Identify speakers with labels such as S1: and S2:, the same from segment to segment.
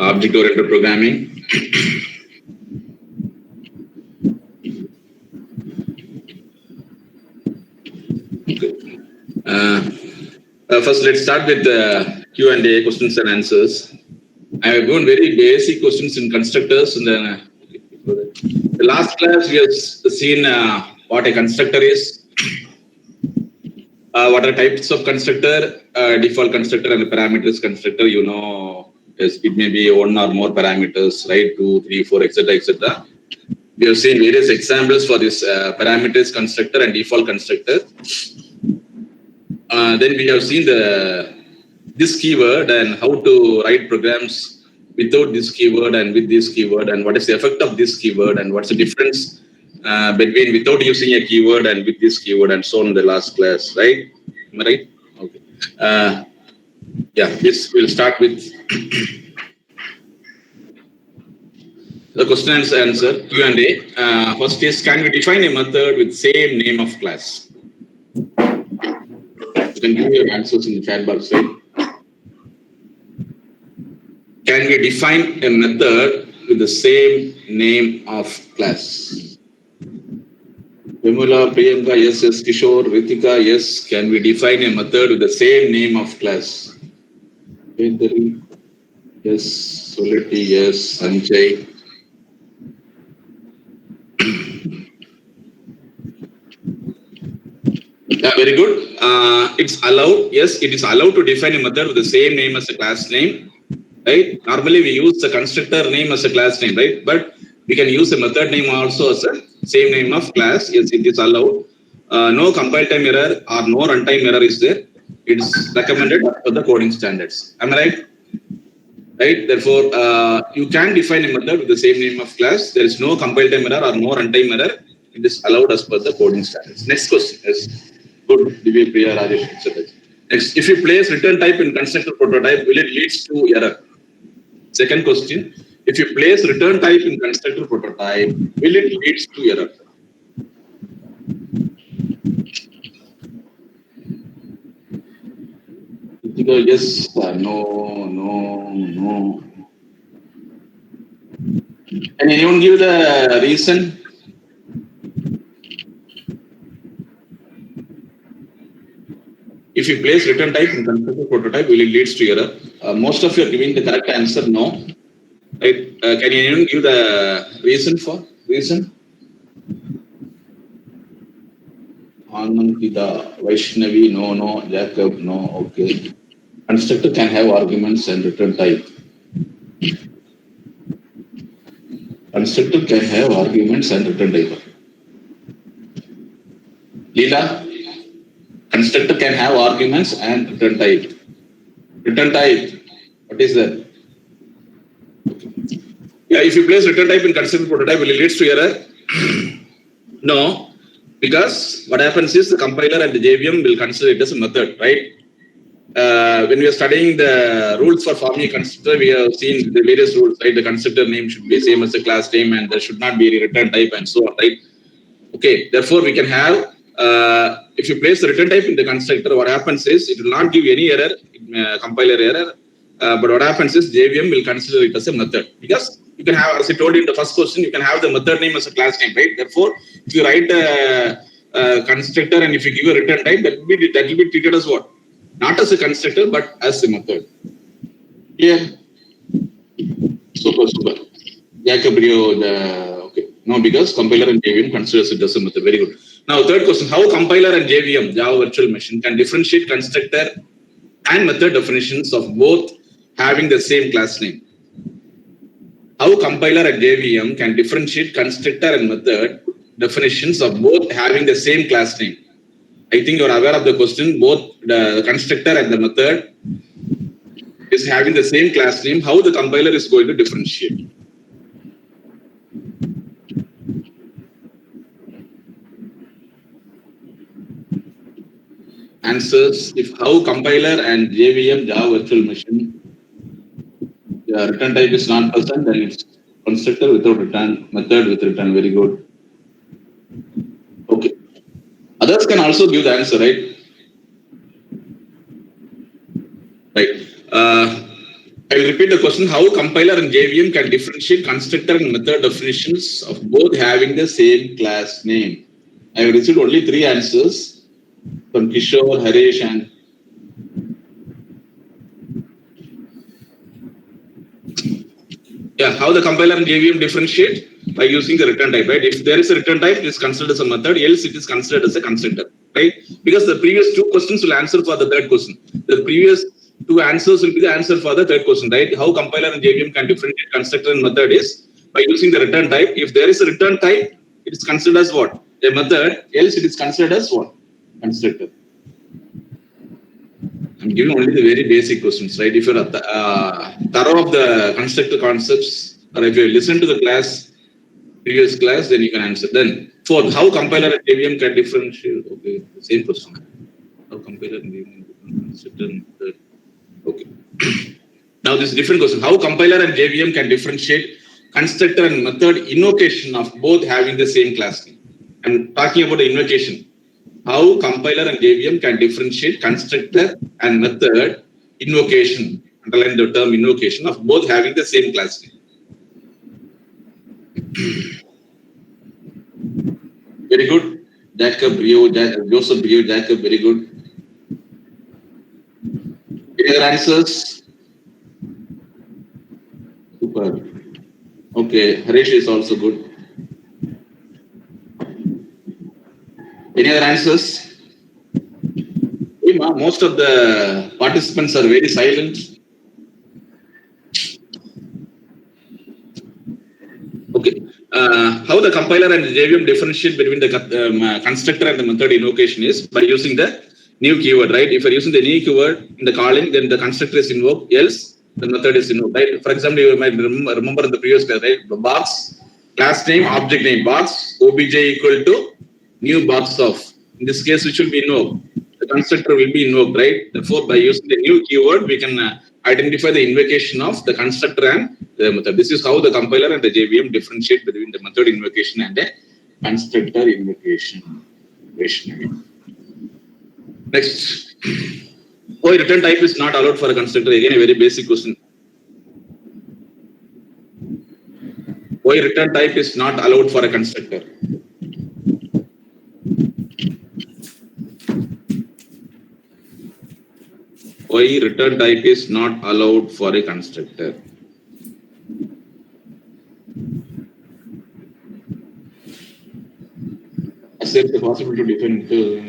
S1: object-oriented programming. Okay. First, let's start with the Q&A, questions and answers. I have given very basic questions in constructors. And then, the last class we have seen what a constructor is, what are types of constructor, default constructor and the parameters constructor. You know, yes, it may be one or more parameters, right? 2, 3, 4, etc., etc. We have seen various examples for this parameters constructor and default constructor. Then we have seen this keyword and how to write programs without this keyword and with this keyword, and what is the effect of this keyword, and what's the difference between without using a keyword and with this keyword, and so on in the last class, right? Am I right? Okay. Yeah, this will start with the question and answer, Q&A. First is, can we define a method with same name of class? You can give your answers in the chat box, right? Can we define a method with the same name of class? Vimula, Priyanka, yes, yes. Kishore, Ritika, yes. Can we define a method with the same name of class? Vedari, yes. Soliti, yes. Sanjay. Yeah, very good. It's allowed. Yes, it is allowed to define a method with the same name as a class name. Right? Normally we use the constructor name as a class name, right? But we can use the method name also as a same name of class. Yes, it is allowed. No compile time error or no runtime error is there. It's recommended for the coding standards. Am I right? Right? Therefore, you can define a method with the same name of class. There is no compile time error or no runtime error. It is allowed as per the coding standards. Next question is good. Divya, Priya, Rajesh, etc. Next, if you place return type in constructor prototype, will it lead to error? Second question, if you place return type in constructor prototype, will it lead to error? Yes, no. Can anyone give the reason? If you place return type in constructor prototype, will it lead to error? Most of you are giving the correct answer, no. Right? Can anyone give the reason for? Reason? Anandita, Vaishnavi, no. Jacob, no. Okay. Constructor can have arguments and return type. Constructor can have arguments and return type. Leela? Constructor can have arguments and return type. Return type, what is that? Yeah, if you place return type in constructor prototype, will it lead to error? No, because what happens is the compiler and the JVM will consider it as a method, right? When we are studying the rules for forming a constructor, we have seen the various rules, right? The constructor name should be same as the class name, and there should not be any return type and so on, right? Okay, therefore we can have, if you place the return type in the constructor, what happens is it will not give any error, compiler error, but what happens is JVM will consider it as a method, because you can have, as I told you in the first question, you can have the method name as a class name, right? Therefore, if you write a constructor and if you give a return type, that will be treated as what? Not as a constructor, but as a method. Yeah. Super. Jacob, okay. No, because compiler and JVM considers it as a method. Very good. Now, third question: how compiler and JVM, Java Virtual Machine, can differentiate constructor and method definitions of both having the same class name? How compiler and JVM can differentiate constructor and method definitions of both having the same class name? I think you are aware of the question. Both the constructor and the method is having the same class name. How the compiler is going to differentiate? Answers: if how compiler and JVM, Java Virtual Machine, return type is not present, then it's constructor without return, method with return. Very good. Okay. Others can also give the answer, right? Right. I will repeat repeat the question. How compiler and JVM can differentiate constructor and method definitions of both having the same class name? I have received only 3 answers from Kishore, Harish, and how the compiler and JVM differentiate by using the return type, right? If there is a return type, it is considered as a method, else it is considered as a constructor, right? Because the previous 2 questions will answer for the third question. The previous 2 answers will be the answer for the third question, right? How compiler and JVM can differentiate constructor and method is by using the return type. If there is a return type, it is considered as what? A method, else it is considered as what? Constructor. I'm giving only the very basic questions, right? If you're thorough of the constructor concepts, or if you listen to the previous class, then you can answer. Then, fourth, how compiler and JVM can differentiate? Okay, same question. How compiler and JVM can okay. Now, this is a different question. How compiler and JVM can differentiate constructor and method invocation of both having the same class name? I'm talking about the invocation. How compiler and JVM can differentiate constructor and method invocation, underline the term invocation, of both having the same class name. Very good. Joseph, Jacob, very good. Any other answers? Super. Okay, Harish is also good. Any other answers? Most of the participants are very silent. Okay. How the compiler and the JVM differentiate between the constructor and the method invocation is by using the new keyword, right? If you're using the new keyword in the calling, then the constructor is invoked, else the method is invoked, right? For example, you might remember in the previous class, right? The box, class name, object name, box, obj equal to new box of. In this case, which will be invoked. The constructor will be invoked, right? Therefore, by using the new keyword, we can identify the invocation of the constructor and the method. This is how the compiler and the JVM differentiate between the method invocation and the constructor invocation. Next. Why return type is not allowed for a constructor? Again, a very basic question. Why return type is not allowed for a constructor? Why return type is not allowed for a constructor? Is there the possibility to define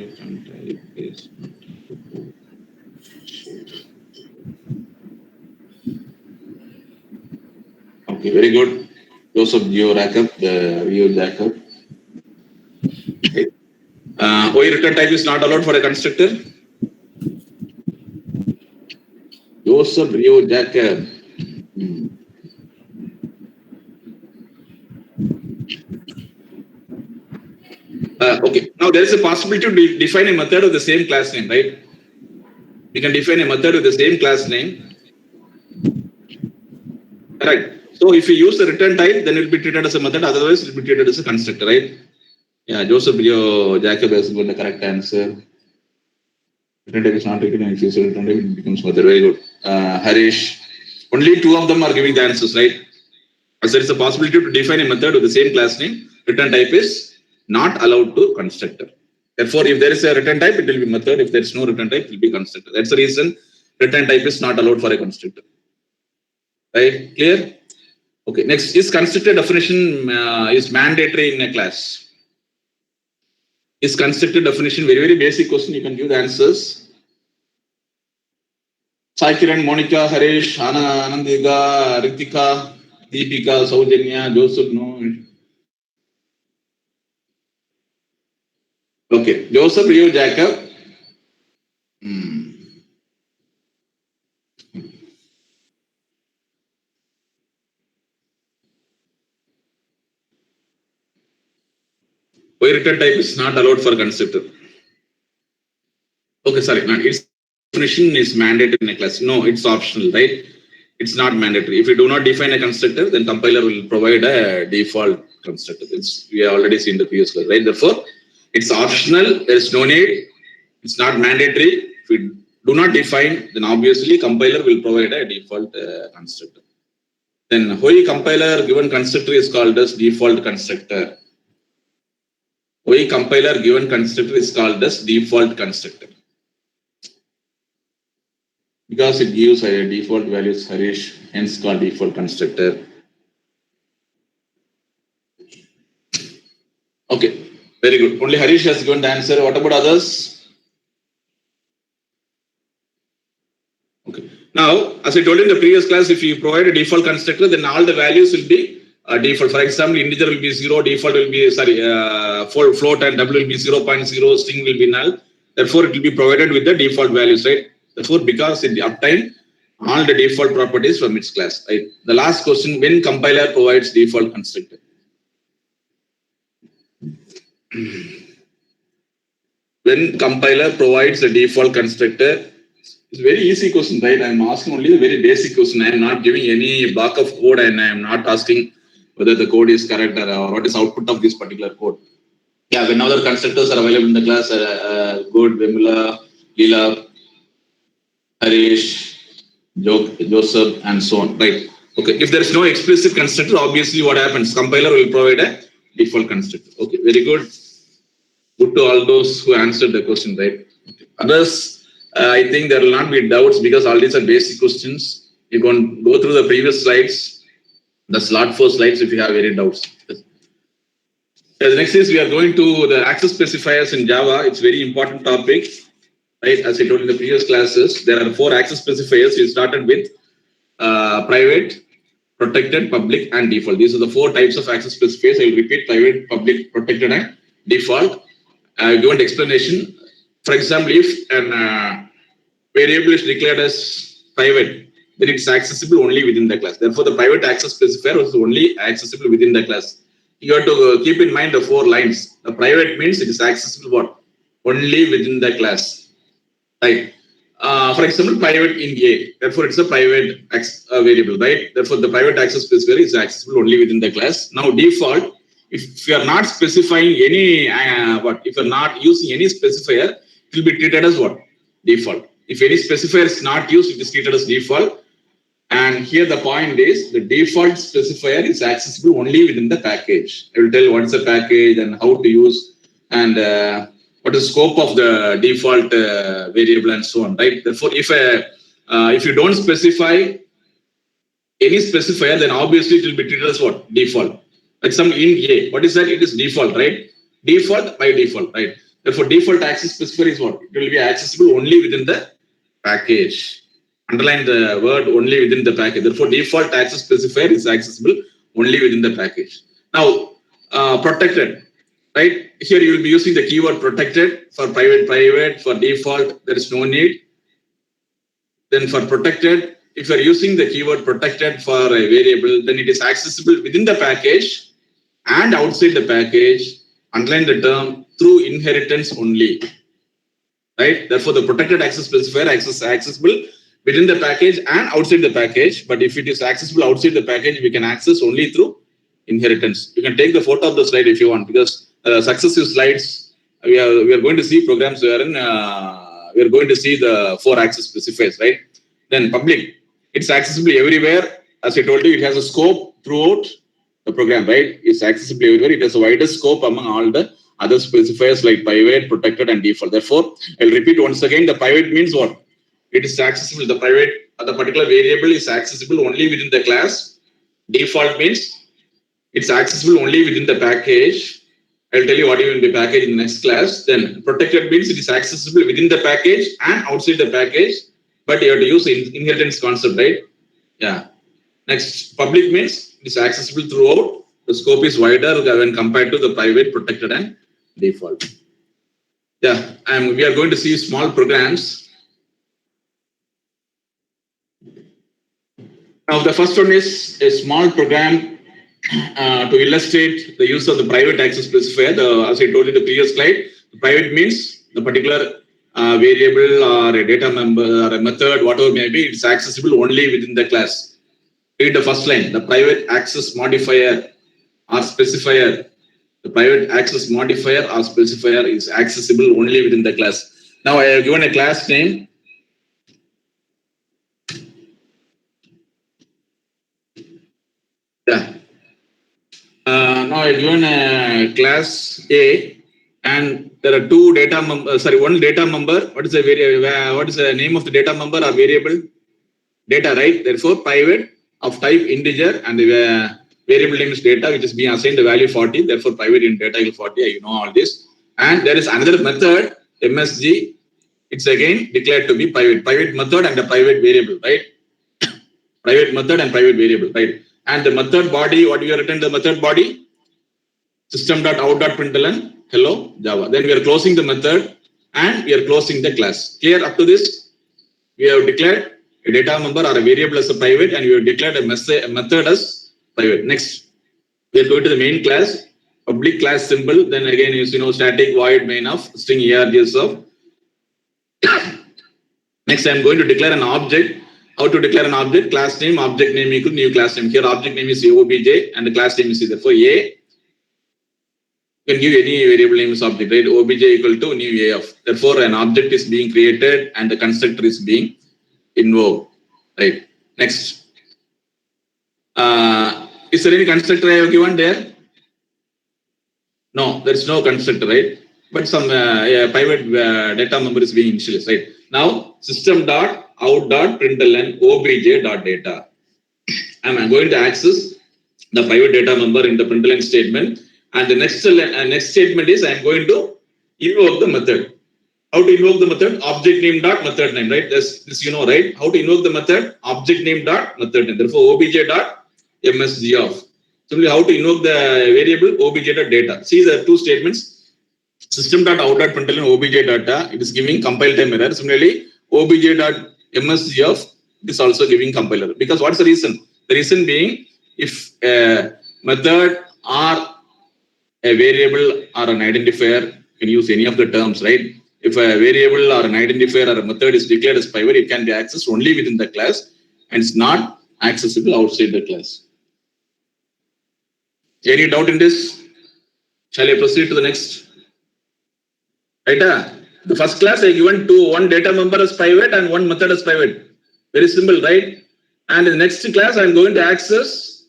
S1: return type is? Okay, very good. Joseph, your backup, your backup. Okay. Why return type is not allowed for a constructor? Joseph, Rio, Jacob. Okay, now there is a possibility to define a method with the same class name, right? We can define a method with the same class name. Right. So if you use the return type, then it will be treated as a method, otherwise it will be treated as a constructor, right? Yeah, Joseph, Rio, Jacob has got the correct answer. Return type is not treated, and if you use return type, it becomes method. Very good. Harish, only 2 of them are giving the answers, right? As there is a possibility to define a method with the same class name, return type is not allowed to constructor. Therefore, if there is a return type, it will be method. If there is no return type, it will be constructor. That's the reason return type is not allowed for a constructor. Right? Clear? Okay. Next, is constructor definition is mandatory in a class? Is constructor definition very, very basic question? You can give the answers. Saikiran, Monica, Harish, Anandiga, Ritika, Deepika, Saujanya, Joseph, no. Okay, Joseph, Rio, Jacob. Why return type is not allowed for constructor? Okay, sorry, no, its definition is mandatory in a class. No, it's optional, right? It's not mandatory. If you do not define a constructor, then compiler will provide a default constructor. We have already seen the previous class, right? Therefore, it's optional. There is no need. It's not mandatory. If you do not define, then obviously compiler will provide a default constructor. Then why compiler given constructor is called as default constructor. Why compiler given constructor is called as default constructor. Because it gives a default values Harish, hence called default constructor. Okay, very good. Only Harish has given the answer. What about others? Okay. Now, as I told you in the previous class, if you provide a default constructor, then all the values will be default. For example, integer will be 0, default will be, float and double will be 0.0, string will be null. Therefore, it will be provided with the default values, right? Therefore, because it obtained all the default properties from its class, right? The last question, when compiler provides default constructor? When compiler provides a default constructor, it's a very easy question, right? I'm asking only the very basic question. I am not giving any block of code and I am not asking whether the code is correct or what is output of this particular code. Yeah, when other constructors are available in the class, Good, Vimla, Leela, Harish, Joseph, and so on, right? Okay, if there is no explicit constructor, obviously what happens? Compiler will provide a default constructor. Okay, very good. Good to all those who answered the question, right? Okay. Others, I think there will not be doubts because all these are basic questions. You can go through the previous slides, the slot 4 slides if you have any doubts. The next is we are going to the access specifiers in Java. It's very important topic, right? As I told in the previous classes, there are 4 access specifiers. We started with private, protected, public, and default. These are the 4 types of access specifiers. I will repeat: private, public, protected, and default. Given explanation. For example, if an variable is declared as private, then it's accessible only within the class. Therefore, the private access specifier is only accessible within the class. You have to keep in mind the 4 lines. The private means it is accessible what? Only within the class. Right. For example, private in A. Therefore, it's a private variable, right? Therefore, the private access specifier is accessible only within the class. Now, default, if you are not specifying any, if you are not using any specifier, it will be treated as what? Default. If any specifier is not used, it is treated as default. And here the point is the default specifier is accessible only within the package. I will tell what is the package and how to use and what is the scope of the default variable and so on, right? Therefore, if you don't specify any specifier, then obviously it will be treated as what? Default. Like some in A. What is that? It is default, right? Default by default, right? Therefore, default access specifier is what? It will be accessible only within the package. Underline the word only within the package. Therefore, default access specifier is accessible only within the package. Now, protected, right? Here you will be using the keyword protected for private, for default, there is no need. Then for protected, if you are using the keyword protected for a variable, then it is accessible within the package and outside the package. Underline the term through inheritance only, right? Therefore, the protected access specifier is accessible within the package and outside the package. But if it is accessible outside the package, we can access only through inheritance. You can take the photo of the slide if you want, because successive slides, we are going to see programs wherein we are going to see the 4 access specifiers, right? Then public, it's accessible everywhere. As I told you, it has a scope throughout the program, right? It's accessible everywhere. It has a wider scope among all the other specifiers like private, protected, and default. Therefore, I'll repeat once again, the private means what? It is accessible. The private, the particular variable is accessible only within the class. Default means it's accessible only within the package. I'll tell you what you mean by package in the next class. Then protected means it is accessible within the package and outside the package, but you have to use inheritance concept, right? Yeah. Next, public means it is accessible throughout. The scope is wider when compared to the private, protected, and default. Yeah, and we are going to see small programs. Now, the first one is a small program to illustrate the use of the private access specifier. As I told you in the previous slide, the private means the particular variable or a data member or a method, whatever may be, it's accessible only within the class. Read the first line. The private access modifier or specifier. The private access modifier or specifier is accessible only within the class. Now, I have given a class name Now I given a class A, and there are two data one data member. What is the name of the data member or variable? Data, right? Therefore, private of type integer, and the variable name is data, which is being assigned the value 40. Therefore, private in data equal 40. You know all this. And there is another method, MSG. It's again declared to be private method and a private variable, right? Private method and private variable, right? And the method body, what we have written the method body? System.out.println, hello, Java. Then we are closing the method and we are closing the class. Clear up to this? We have declared a data member or a variable as a private, and we have declared a method as private. Next, we are going to the main class, public class symbol. Then again, static void main of string args of. Next, I am going to declare an object. How to declare an object? Class name, object name equal new class name. Here, object name is OBJ and the class name is therefore A. You can give any variable name as object, right? OBJ equal to new AF. Therefore, an object is being created and the constructor is being invoked, right? Next. Is there any constructor I have given there? No, there is no constructor, right? But some private data member is being initialized, right? Now, system.out.println obj.data. I'm going to access the private data member in the println statement. And the next statement is I'm going to invoke the method. How to invoke the method? Object name dot method name, right? This right? How to invoke the method? Object name dot method name. Therefore, obj dot msg of. Simply how to invoke the variable obj dot data. See the two statements. System dot out dot println obj data. It is giving compile time error. Similarly, obj dot msg of is also giving compiler. Because what's the reason? The reason being, if a method or a variable or an identifier, can use any of the terms, right? If a variable or an identifier or a method is declared as private, it can be accessed only within the class and it's not accessible outside the class. Any doubt in this? Shall I proceed to the next? Right? The first class I given one data member as private and one method as private. Very simple, right? And in the next class, I'm going to access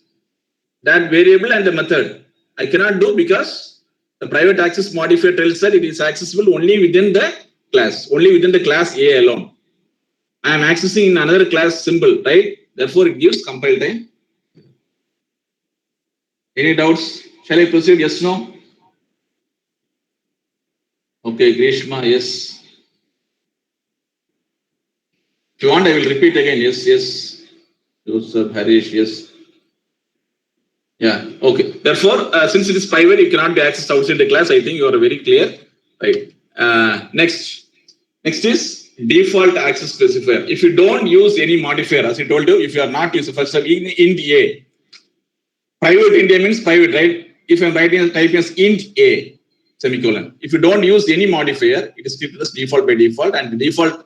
S1: that variable and the method. I cannot do because the private access modifier tells that it is accessible only within the class, only within the class A alone. I am accessing in another class symbol, right? Therefore, it gives compile time. Any doubts? Shall I proceed? Yes, no? Okay, Grishma, yes. If you want, I will repeat again. Yes, yes. Joseph, Harish, yes. Yeah, okay. Therefore, since it is private, it cannot be accessed outside the class. I think you are very clear. Right. Next is default access specifier. If you don't use any modifier, as I told you, if you are not using, first of all, int A. Private int A means private, right? If I'm writing type as int A, semicolon. If you don't use any modifier, it is treated as default by default, and the default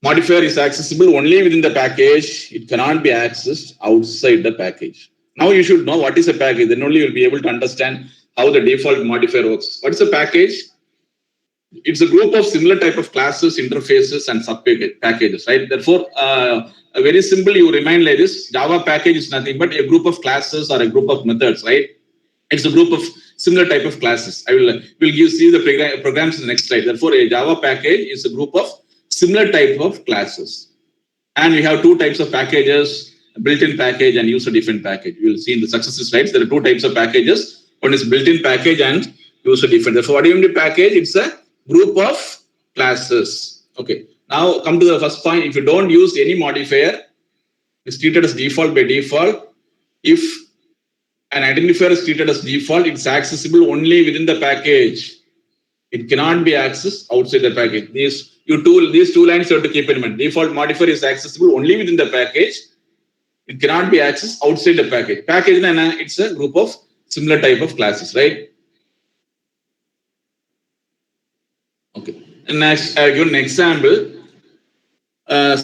S1: modifier is accessible only within the package. It cannot be accessed outside the package. Now you should know what is a package. Then only you'll be able to understand how the default modifier works. What is a package? It's a group of similar type of classes, interfaces, and sub packages, right? Therefore, very simple, you remind like this: Java package is nothing but a group of classes or a group of methods, right? It's a group of similar type of classes. We'll see the programs in the next slide. Therefore, a Java package is a group of similar type of classes. And we have two types of packages: built-in package and user-defined package. You will see in the successive slides, there are two types of packages. One is built-in package and user-defined. Therefore, what do you mean by package? It's a group of classes. Okay. Now, come to the first point. If you don't use any modifier, it's treated as default by default. If an identifier is treated as default, it's accessible only within the package. It cannot be accessed outside the package. These two lines you have to keep in mind. Default modifier is accessible only within the package. It cannot be accessed outside the package. Package, it's a group of similar type of classes, right? Okay. And next, I'll give an example.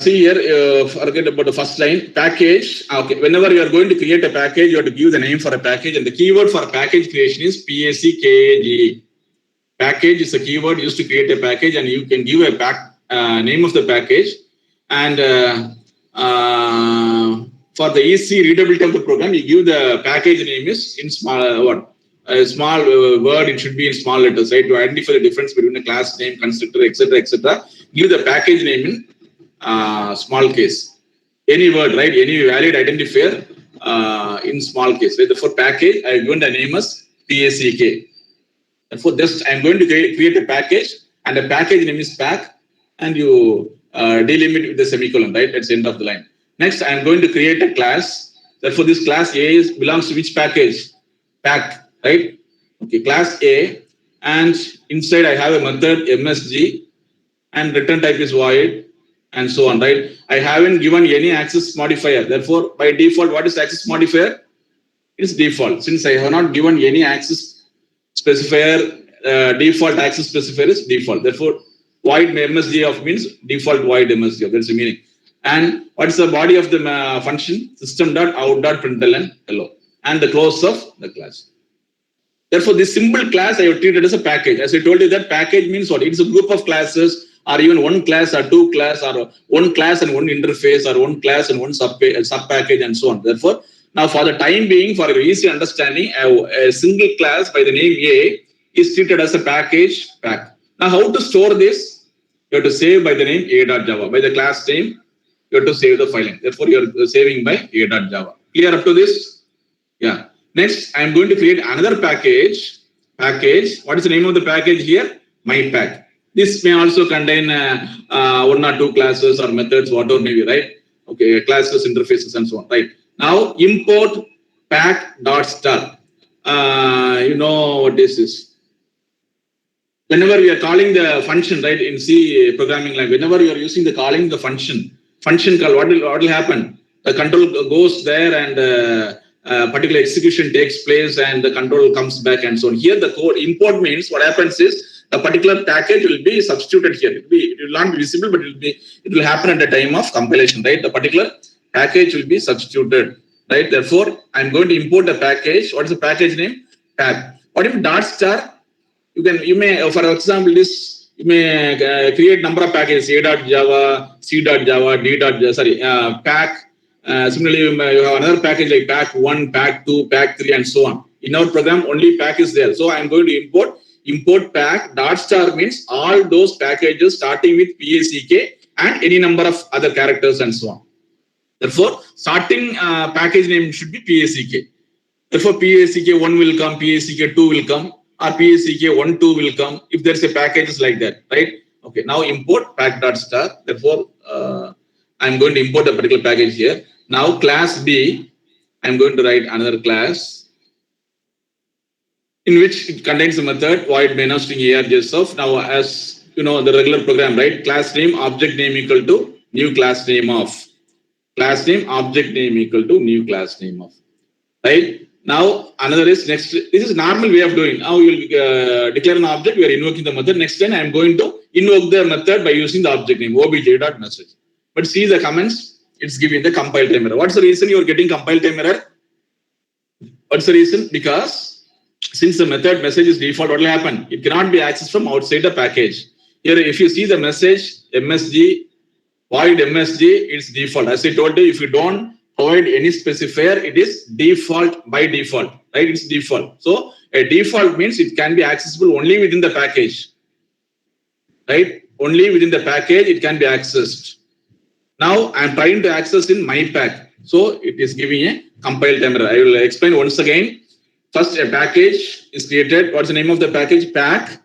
S1: See here, forget about the first line. Package. Okay. Whenever you are going to create a package, you have to give the name for a package, and the keyword for package creation is PACKAGE. Package is a keyword used to create a package, and you can give a name of the package. And for the easy readability of the program, you give the package name is in small a small word. It should be in small letters, right? To identify the difference between a class name, constructor, etc., etc. Give the package name in small case. Any word, right? Any valid identifier in small case. Right? Therefore, package I have given the name as PACK. Therefore, just I'm going to create a package, and the package name is pack, and you delimit with the semicolon, right? That's the end of the line. Next, I'm going to create a class. Therefore, this class A belongs to which package? Pack, right? Okay, class A, and inside I have a method MSG, and return type is void, and so on, right? I haven't given any access modifier. Therefore, by default, what is access modifier? It's default. Since I have not given any access specifier, default access specifier is default. Therefore, void MSG of means default void MSG of. That's the meaning. And what's the body of the function? System.out.println hello, and the close of the class. Therefore, this simple class I have treated as a package. As I told you, that package means what? It's a group of classes, or even one class or two class, or one class and one interface, or one class and one sub package, and so on. Therefore, now for the time being, for your easy understanding, a single class by the name A is treated as a package pack. Now, how to store this? You have to save by the name a.java. By the class name, you have to save the file name. Therefore, you are saving by a.java. Clear up to this? Yeah. Next, I am going to create another package. What is the name of the package here? MyPack. This may also contain one or two classes or methods, whatever may be, right? Okay, classes, interfaces, and so on, right? Now, import pack.star. You know what this is. Whenever we are calling the function, right, in C programming language, whenever you are using the calling the function call, what will happen? The control goes there, and particular execution takes place, and the control comes back, and so on. Here, the code import means what happens is a particular package will be substituted here. It will not be visible, but it will happen at the time of compilation, right? The particular package will be substituted, right? Therefore, I'm going to import the package. What is the package name? Pack. What if dot star? You may, for example, you may create number of packages: a.java, c.java, d.java, pack. Similarly, you have another package like pack 1, pack 2, pack 3, and so on. In our program, only pack is there. So I'm going to import pack. Dot star means all those packages starting with PACK and any number of other characters and so on. Therefore, starting package name should be PACK. Therefore, PACK 1 will come, PACK 2 will come, or PACK 1, 2 will come if there's a package like that, right? Okay, now import pack.star. Therefore, I'm going to import a particular package here. Now, class B, I'm going to write another class in which it contains a method void main string argsof. Now, as you know, the regular program, right? Class name, object name equal to new class name of. Class name, object name equal to new class name of. Right? Now, another is next. This is normal way of doing. Now, you will declare an object. We are invoking the method. Next time, I'm going to invoke the method by using the object name obj.message. But see the comments. It's giving the compile time error. What's the reason you are getting compile time error? What's the reason? Because since the method message is default, what will happen? It cannot be accessed from outside the package. Here, if you see the message MSG, void MSG, it's default. As I told you, if you don't provide any specifier, it is default by default, right? It's default. So a default means it can be accessible only within the package, right? Only within the package it can be accessed. Now I'm trying to access in MyPack, so it is giving a compile time error. I will explain once again. First, a package is created. What's the name of the package? Pack.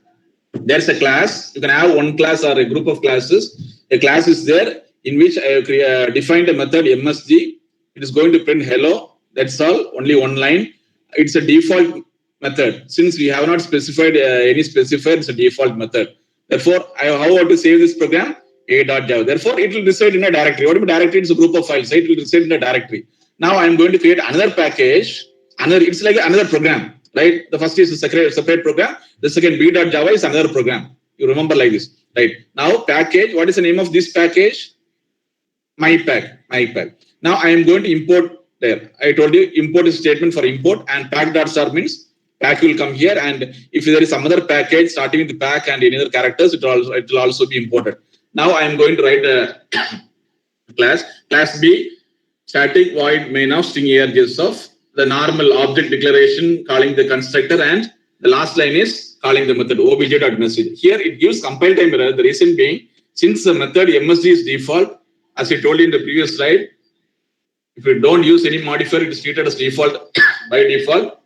S1: There's a class. You can have one class or a group of classes. A class is there in which I have defined a method MSG. It is going to print hello. That's all. Only one line. It's a default method. Since we have not specified any specifier, it's a default method. Therefore, how to save this program? A.java. Therefore, it will reside in a directory. What is a directory? It's a group of files, right? It will reside in a directory. Now, I am going to create another package. It's like another program, right? The first is a separate program. The second B.java is another program. You remember like this, right? Now, package. What is the name of this package? MyPack. Now, I am going to import there. I told you import is statement for import, and pack.star means pack will come here, and if there is some other package starting with the pack and any other characters, it will also be imported. Now I am going to write a class B static void main of string args of the normal object declaration calling the constructor, and the last line is calling the method obj.msg. Here it gives compile time error. The reason being, since the method msg is default, as I told you in the previous slide, if you don't use any modifier, it is treated as default by default.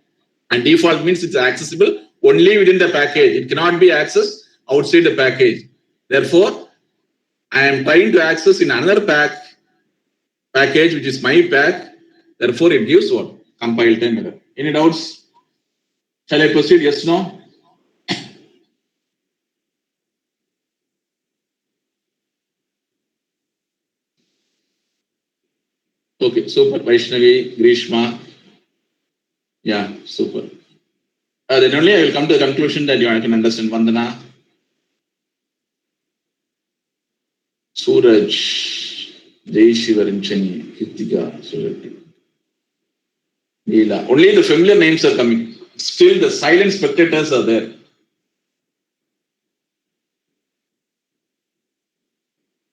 S1: And default means it's accessible only within the package. It cannot be accessed outside the package. Therefore, I am trying to access in another package, which is my pack. Therefore, it gives what? Compile time error. Any doubts? Shall I proceed? Yes, no? Okay, super. Vaishnavi, Grishma. Yeah, super. Then only I will come to the conclusion that you can understand. Vandana. Suraj. Jai Shivarinchani. Kritika. Suraj. Leela. Only the familiar names are coming. Still, the silent spectators are there.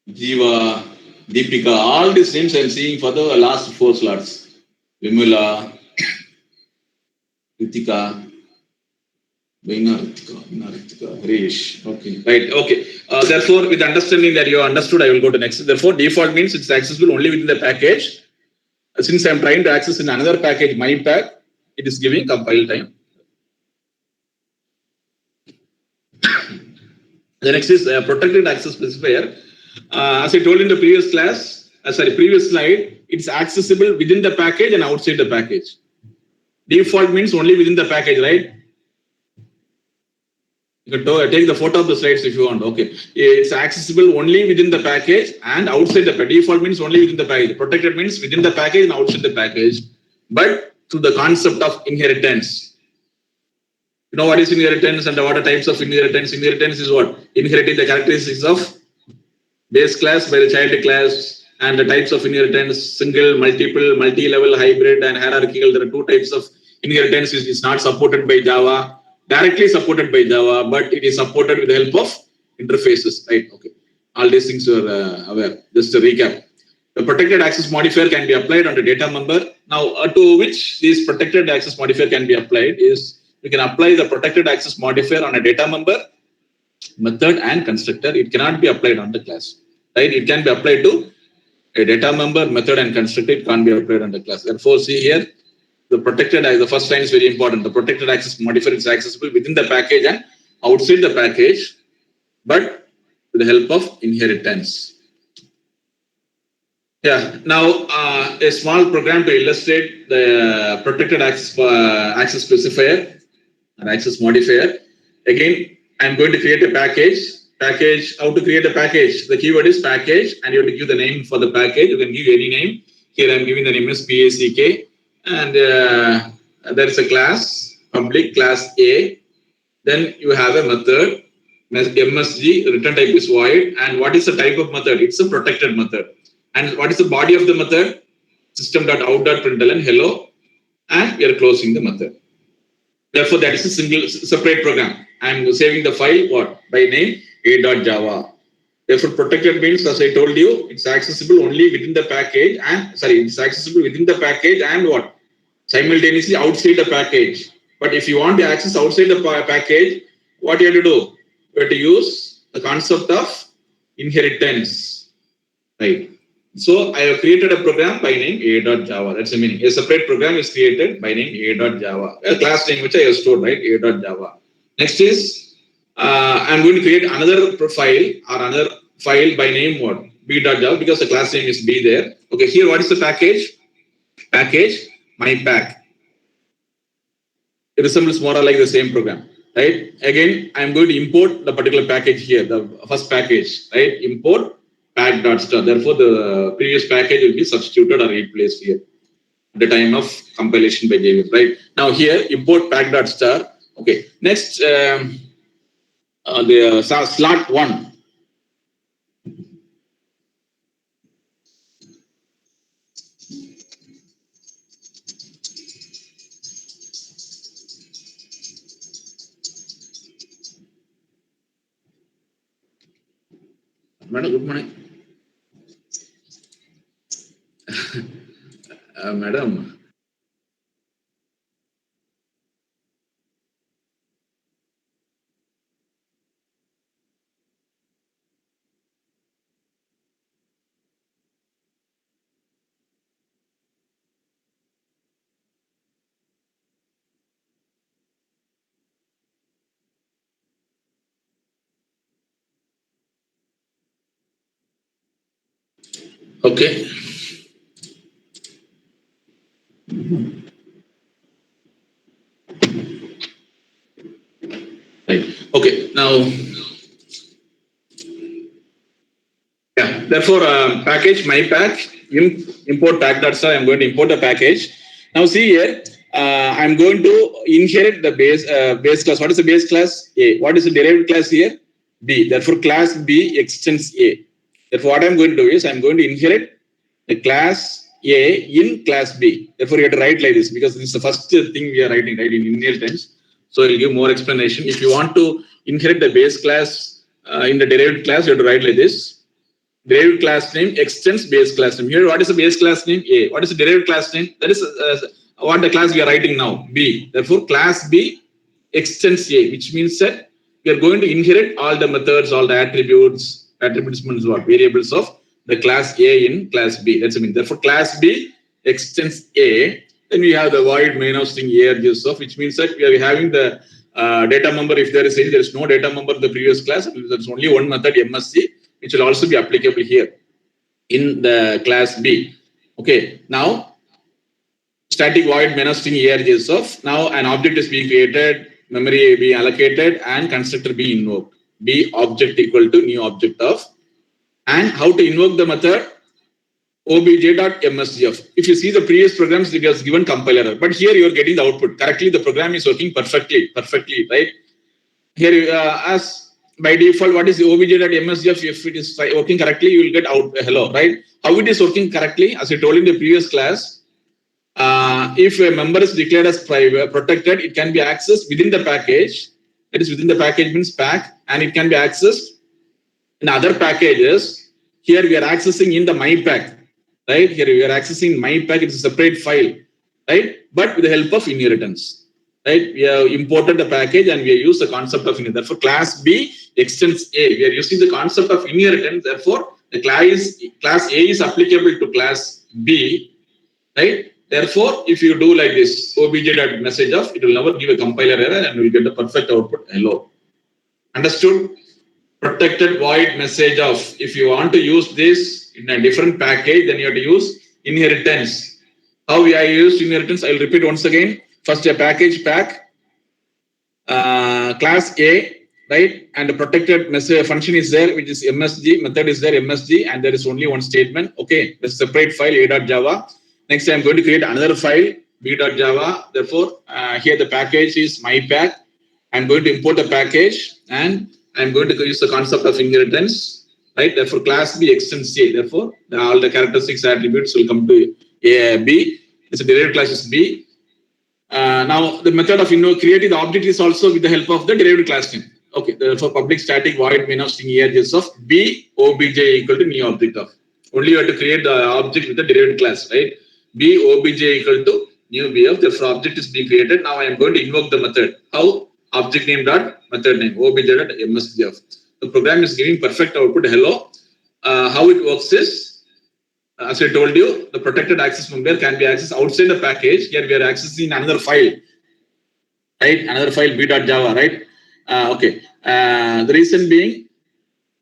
S1: Jiva, Deepika, all these names I am seeing for the last 4 slots. Vimula, Ritika, Ritika, Harish. Okay, right. Okay. Therefore, with understanding that you understood, I will go to next. Therefore, default means it's accessible only within the package. Since I am trying to access in another package, my pack, it is giving compile time. The next is protected access specifier. As I told in the previous previous slide, it's accessible within the package and outside the package. Default means only within the package, right? You can take the photo of the slides if you want. Okay, it's accessible only within the package and outside the package. Default means only within the package. Protected means within the package and outside the package, but through the concept of inheritance. You know what is inheritance and what are types of inheritance? Inheritance is what? Inheriting the characteristics of base class by the child class, and the types of inheritance: single, multiple, multi-level, hybrid, and hierarchical. There are 2 types of inheritance. It is not supported by Java, directly supported by Java, but it is supported with the help of interfaces, right? Okay. All these things you are aware. Just to recap. The protected access modifier can be applied on the data member. Now, to which this protected access modifier can be applied is, we can apply the protected access modifier on a data member, method, and constructor. It cannot be applied on the class, right? It can be applied to a data member, method, and constructor. It can't be applied on the class. Therefore, see here, the first line is very important. The protected access modifier is accessible within the package and outside the package, but with the help of inheritance. Yeah. Now, a small program to illustrate the protected access specifier and access modifier. Again, I'm going to create a package. How to create a package? The keyword is package, and you have to give the name for the package. You can give any name. Here I'm giving the name as PACK, and there is a class, public class A. Then you have a method, MSG, return type is void. And what is the type of method? It's a protected method. And what is the body of the method? System.out.println hello, and we are closing the method. Therefore, that is a single separate program. I'm saving the file by name a.java. Therefore, protected means, as I told you, it's accessible only within the package, and it's accessible within the package and simultaneously outside the package. But if you want to access outside the package, what you have to do? You have to use the concept of inheritance, right? So I have created a program by name a.java. That's the meaning. A separate program is created by name a.java. A class name which I have stored, right? A.java. Next is I'm going to create another profile or another file by name b.java, because the class name is b there. Okay, here what is the package? Package my pack. It resembles more or like the same program, right? Again, I'm going to import the particular package here, the first package, right? Import pack.star. Therefore, the previous package will be substituted or replaced here at the time of compilation by JVM, right? Now here, import pack.star. Okay. Next, the slot 1. Madam, good morning. Madam. Okay. Right. Okay. Now, yeah. Therefore, package my pack import pack. That's why I'm going to import the package. Now, see here. I'm going to inherit the base class. What is the base class? A. What is the derived class here? B. Therefore, class B extends A. Therefore, what I'm going to do is I'm going to inherit the class A in class B. Therefore, you have to write like this because this is the first thing we are writing, right, in inheritance. So, I'll give more explanation. If you want to inherit the base class in the derived class, you have to write like this. Derived class name extends base class name. Here, what is the base class name? A. What is the derived class name? That is what the class we are writing now, B. Therefore, class B extends A, which means that we are going to inherit all the methods, all the attributes means what? Variables of the class A in class B. That's what I mean. Therefore, class B extends A. Then we have the void main of string A gives of, which means that we are having the data member. If there is no data member in the previous class, there's only one method MSC, which will also be applicable here in the class B. Okay, now static void main of string args of. Now an object is being created, memory being allocated, and constructor be invoked. Be object equal to new object of. And how to invoke the method? obj.msgf. If you see the previous programs, it was given compiler error, but here you are getting the output correctly. The program is working perfectly, right? Here, as by default, what is the obj.msgf? If it is working correctly, you will get out hello, right? How it is working correctly? As I told in the previous class, if a member is declared as private, protected, it can be accessed within the package. That is within the package means pack, and it can be accessed in other packages. Here we are accessing in the my pack, right? Here we are accessing my pack. It's a separate file, right? But with the help of inheritance, right? We have imported the package and we have used the concept of inheritance. Therefore, class B extends A. We are using the concept of inheritance. Therefore, the class A is applicable to class B, right? Therefore, if you do like this, obj.message of, it will never give a compiler error and we will get the perfect output hello. Understood? Protected void message of. If you want to use this in a different package, then you have to use inheritance. How I used inheritance, I'll repeat once again. First, a package pack, class A, right? And the protected message function is there, which is MSG, method is there, MSG, and there is only one statement. Okay, the separate file a.java. Next, I'm going to create another file, b.java. Therefore, here the package is my pack. I'm going to import the package and I'm going to use the concept of inheritance, right? Therefore, class B extends A. Therefore, all the characteristics attributes will come to A, B. It's a derived class is B. Now, the method of creating the object is also with the help of the derived class name. Okay, therefore, public static void main of string args of B obj equal to new object of. Only you have to create the object with the derived class, right? B obj equal to new B of. Therefore, object is being created. Now, I am going to invoke the method. How? Object name dot method name obj.msgf. The program is giving perfect output hello. How it works is, as I told you, the protected access member can be accessed outside the package. Here we are accessing another file, right? Another file b.java, right? Okay. The reason being,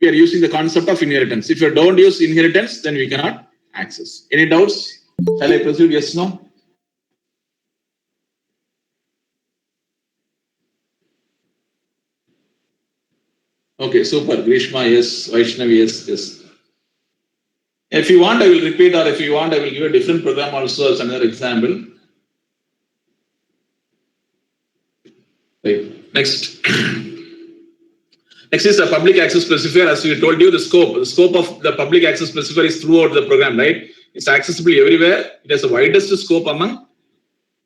S1: we are using the concept of inheritance. If you don't use inheritance, then we cannot access. Any doubts? Shall I proceed? Yes, no? Okay, super. Grishma, yes. Vaishnavi, yes. If you want, I will repeat, or if you want, I will give a different program also as another example. Right. Next. Next is the public access specifier. As we told you, the scope of the public access specifier is throughout the program, right? It's accessible everywhere. It has the widest scope among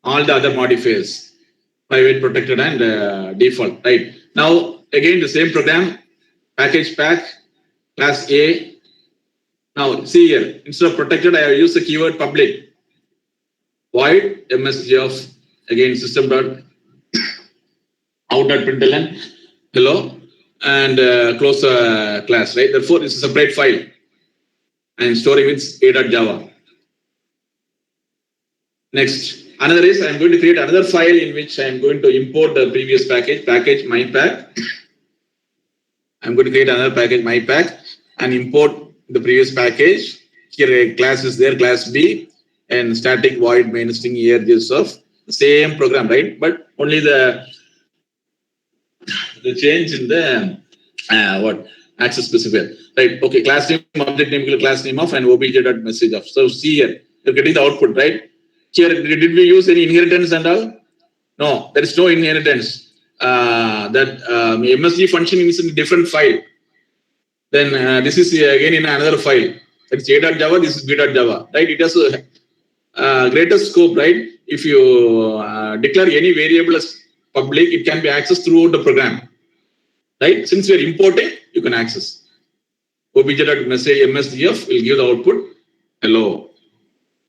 S1: all the other modifiers, private, protected, and default, right? Now, again, the same program, package pack, class A. Now, see here, instead of protected, I have used the keyword public. void MSG of again system dot out dot println hello and close the class, right? Therefore, it's a separate file. I am storing with a.java. Next, another is I am going to create another file in which I am going to import the previous package mypack. I am going to create another package mypack and import the previous package. Here a class is there, class B, and static void main string here just of the same program, right? But only the change in the access specifier, right? Okay, class name, object name, class name of, and obj.message of. So see here, you're getting the output, right? Here, did we use any inheritance and all? No, there is no inheritance. That MSG function is in a different file. Then this is again in another file. That's a.java, this is b.java, right? It has a greater scope, right? If you declare any variable as public, it can be accessed throughout the program, right? Since we are importing, you can access. obj.message MSGF will give the output hello.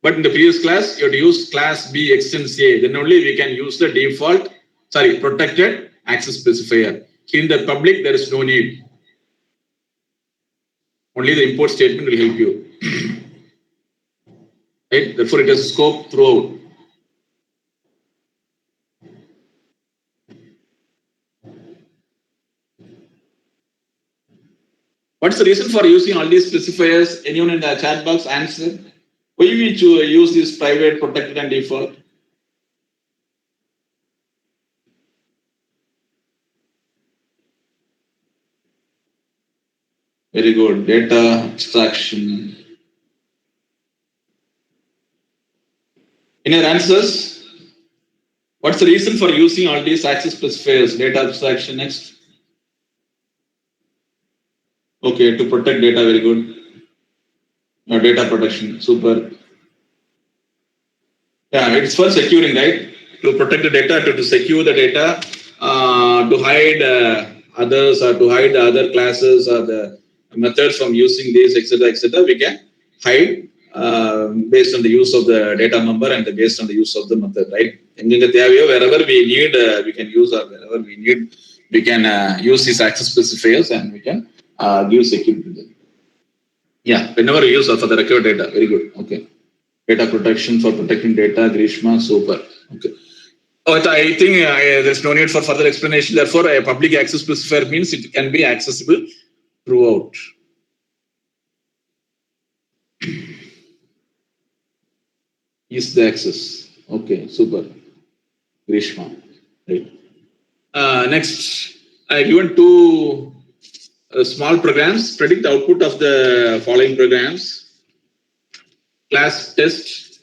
S1: But in the previous class, you have to use class B extends A. Then only we can use the default, protected access specifier. In the public, there is no need. Only the import statement will help you. Right? Therefore, it has scope throughout. What's the reason for using all these specifiers? Anyone in the chat box answer? Why we use this private, protected, and default? Very good. Data abstraction. In your answers, what's the reason for using all these access specifiers? Data abstraction next. Okay, to protect data, very good. Data protection, super. Yeah, it's for securing, right? To protect the data, to secure the data, to hide others or to hide the other classes or the methods from using these, etc. We can hide based on the use of the data member and based on the use of the method, right? Wherever we need, we can use, or wherever we need, we can use these access specifiers and we can give security to them. Yeah, whenever we use for the record data, very good. Okay. Data protection for protecting data, Grishma, super. Okay. Oh, I think there's no need for further explanation. Therefore, a public access specifier means it can be accessible throughout. Is the access. Okay, super. Grishma. Right. Next, I given two small programs. Predict the output of the following programs. Class test.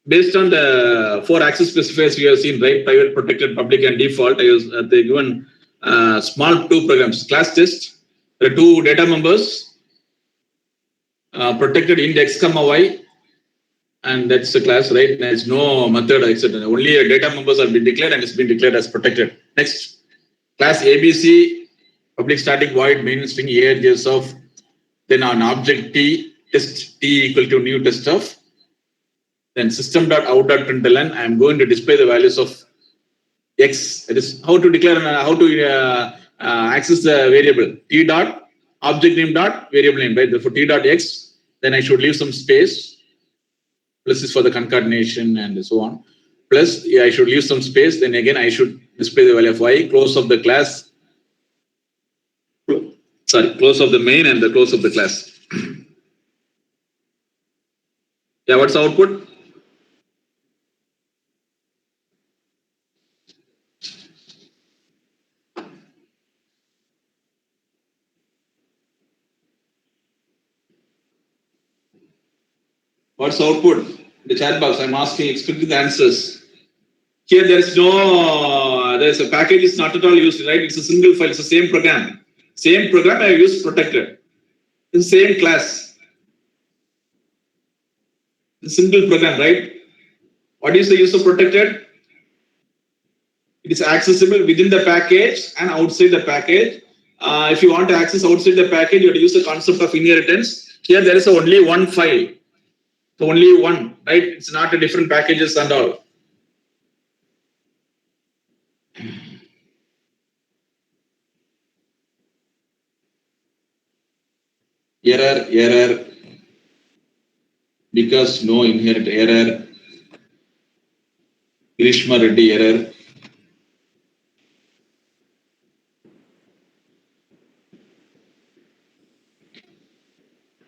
S1: Based on the 4 access specifiers we have seen, right? Private, protected, public, and default. They given small 2 programs. Class test. There are 2 data members. Protected int x, y. And that's the class, right? There's no method, etc. Only a data members have been declared and it's been declared as protected. Next, class ABC, public static void main string ARJS of, then an object T, test T equal to new test of, then system.out.println. I am going to display the values of X. That is how to declare, how to access the variable T dot object name dot variable name, right? Therefore, T dot X, then I should leave some space. Plus is for the concatenation and so on. Plus, I should leave some space. Then again, I should display the value of Y, close of the class. Close of the main and the close of the class. Yeah, what's the output? What's the output? The chat box, I'm asking, expecting the answers. Here, there's a package is not at all used, right? It's a single file, it's the same program. Same program I use protected. It's the same class. The single program, right? What is the use of protected? It is accessible within the package and outside the package. If you want to access outside the package, you have to use the concept of inheritance. Here, there is only one file. So only one. right? It's not a different packages and all. Error, because no inherent error. Grishma Reddy error.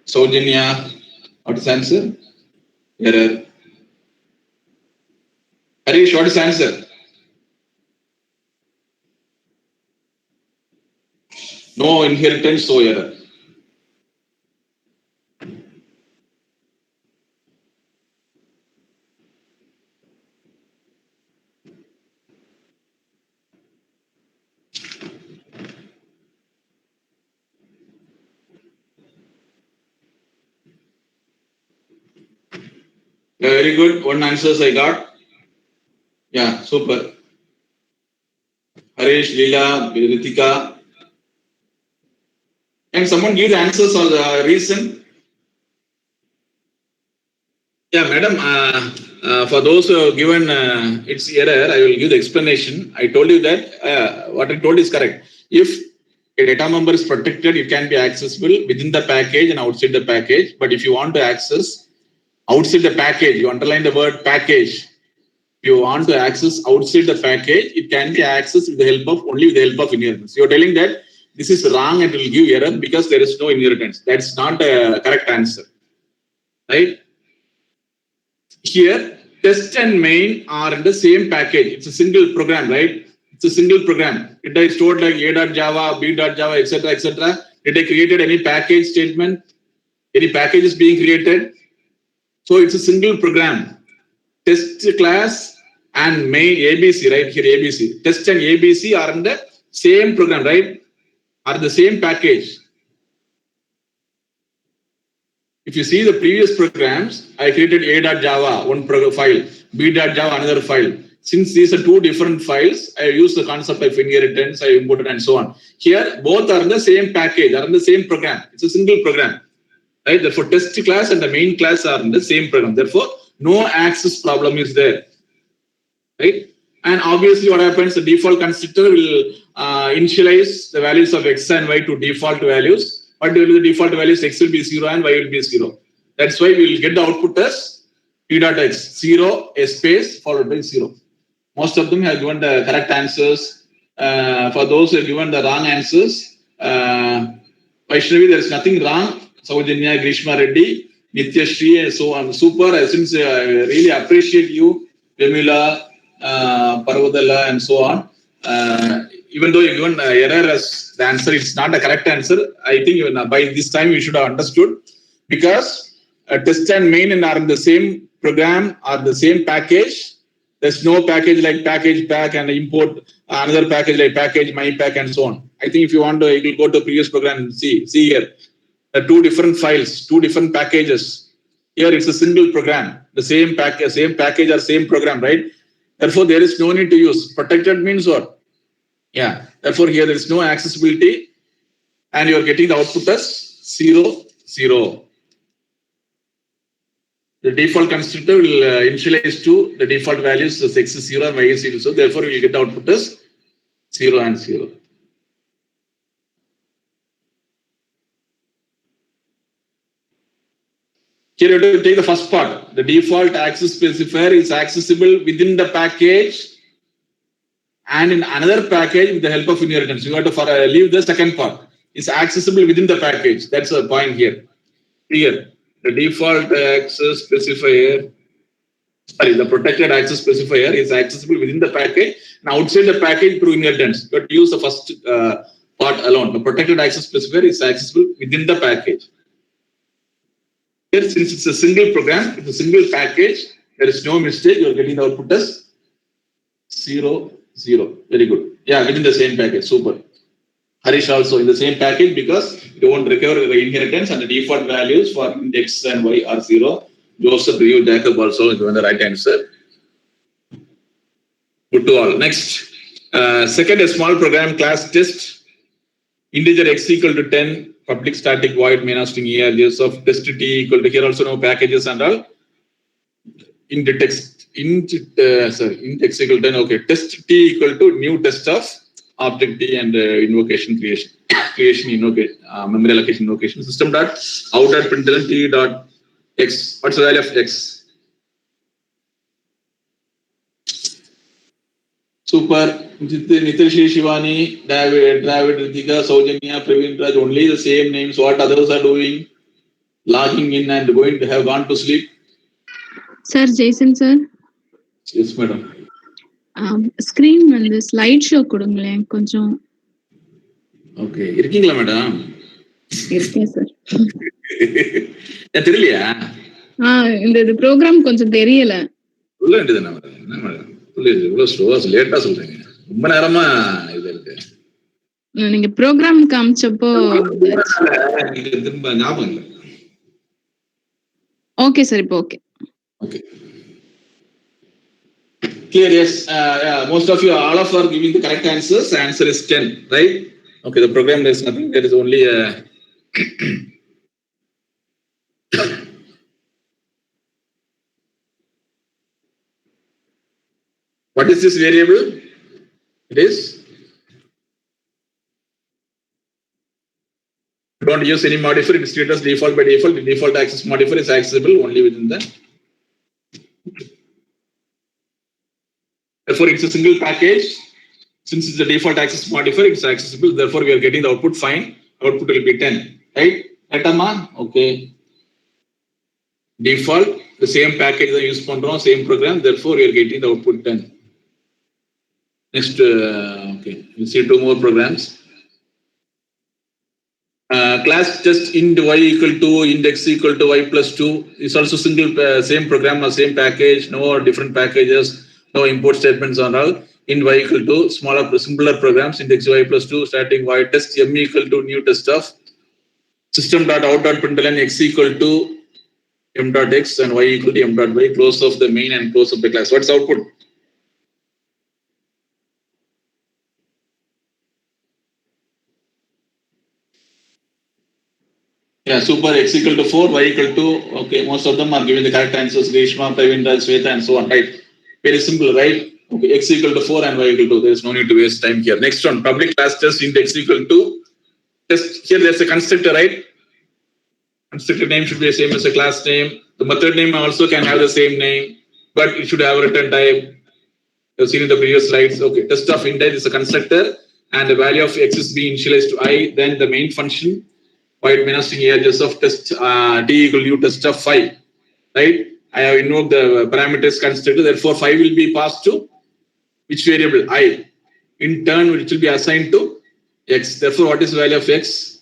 S1: Saujanya, what is answer? Error. Harish, what is answer? No inheritance, so error. Very good. One answers I got. Yeah, super. Harish, Leela, Ritika. Can someone give the answers or the reason? Yeah, madam. For those who have given its error, I will give the explanation. I told you that what I told is correct. If a data member is protected, it can be accessible within the package and outside the package. But if you want to access outside the package, you underline the word package. If you want to access outside the package, it can be accessed with the help of only with the help of inheritance. You are telling that this is wrong and it will give error because there is no inheritance. That's not a correct answer, right? Here, test and main are in the same package. It's a single program, right? It's a single program. Did I stored like A.Java, B.Java, etc., etc.? Did I created any package statement? Any package is being created? So it's a single program. Test class and main ABC, right? Here ABC. Test and ABC are in the same program, right? Are the same package. If you see the previous programs, I created A.Java, one program file, B.Java, another file. Since these are two different files, I use the concept of inheritance, I imported and so on. Here, both are in the same package, are in the same program. It's a single program, right? Therefore, test class and the main class are in the same program. Therefore, no access problem is there, right? And obviously, what happens? The default constructor will initialize the values of x and y to default values. What will be the default values? X will be 0 and y will be 0. That's why we will get the output as p.x, 0, a space followed by 0. Most of them have given the correct answers. For those who have given the wrong answers, Vaishnavi, there is nothing wrong. Saujanya, Grishma Reddy, Nityashri, and so on. Super. Since I really appreciate you, Vemula, Parvadala, and so on. Even though you given error as the answer, it's not a correct answer. I think by this time you should have understood, because test and main are in the same program, are the same package. There's no package like package pack and import another package like package my pack and so on. I think if you want to, you will go to previous program and see here. The two different files, two different packages. Here it's a single program, the same package or same program, right? Therefore, there is no need to use. Protected means what? Yeah. Therefore, here there is no accessibility, and you are getting the output as 0, 0. The default constructor will initialize to the default values as x is 0 and y is 0. So, therefore, we will get the output as 0 and 0. Here you have to take the first part. The default access specifier is accessible within the package and in another package with the help of inheritance. You have to leave the second part. It's accessible within the package. That's the point here. Here, the default access specifier, the protected access specifier is accessible within the package and outside the package through inheritance. You have to use the first part alone. The protected access specifier is accessible within the package. Here, since it's a single program, it's a single package, there is no mistake. You are getting the output as 0, 0. Very good. Yeah, within the same package. Super. Harish also in the same package, because you won't recover the inheritance and the default values for x and y are 0. Joseph, you, Jacob also given the right answer. Good to all. Next. Second, a small program class test. Integer x equal to 10. Public static void main string arrays of test t equal to, here also no packages and all. int text int x equal to okay, test t equal to new test of object t and invocation creation invocation memory allocation invocation system dot out dot println t dot x. What's the value of x? Super. Nitish, Shivani, David, Ritika, Saujanya, Praveen Raj, only the same names. What others are doing? Logging in and going to have gone to sleep.
S2: Sir, Jason, sir.
S1: Yes, madam.
S2: Screen வந்து slide show கொடுங்களேன் கொஞ்சம்.
S1: Okay, இருக்கீங்களா madam?
S2: இருக்கேன் sir.
S1: தெரியலையா?
S2: இந்த program கொஞ்சம் தெரியல.
S1: சொல்ல வேண்டியதுதானே மேடம்? என்ன மேடம்? இவ்வளவு ஸ்லோவா லேட்டா சொல்றீங்க. ரொம்ப நேரமா இது இருக்கு.
S2: நீங்க ப்ரோக்ராம் காமிச்சப்போ
S1: திரும்ப ஞாபகம் இல்லை.
S2: ஓகே சார், இப்போ okay.
S1: Okay. Clear? Yes. Most of you, all of you are giving the correct answers. The answer is 10, right? Okay. The program there is nothing. There is only a what is this variable? It is. Don't use any modifier. It is treated as default by default. The default access modifier is accessible only within the. Therefore, it's a single package. Since it's a default access modifier, it's accessible. Therefore, we are getting the output fine. Output will be 10, right? Right, Amma? Okay. Default, the same package that use pondron, same program. Therefore, we are getting the output 10. Next, okay, we'll see 2 more programs. Class test int y equal to index equal to y plus 2 is also single same program or same package, no different packages, no import statements on all. Int y equal to smaller simpler programs, index y plus 2 starting y test m equal to new test of system dot out dot println x equal to m dot x and y equal to m dot y, close of the main and close of the class. What's output? Yeah, super. X equal to 4, y equal to, okay, most of them are giving the correct answers. Grishma, Pravindra, Sweta, and so on, right? Very simple, right? Okay, x equal to 4 and y equal to, there is no need to waste time here. Next one, public class test int x equal to test. Here there's a constructor, right? Constructor name should be the same as the class name. The method name also can have the same name, but it should have a return type. You've seen in the previous slides. Okay, test of int is a constructor and the value of x is being initialized to I, then the main function. White minus edges of test t equal to test of 5, right? I have invoked the parameters constructor. Therefore, 5 will be passed to which variable? I. In turn, which will be assigned to x. Therefore, what is the value of x?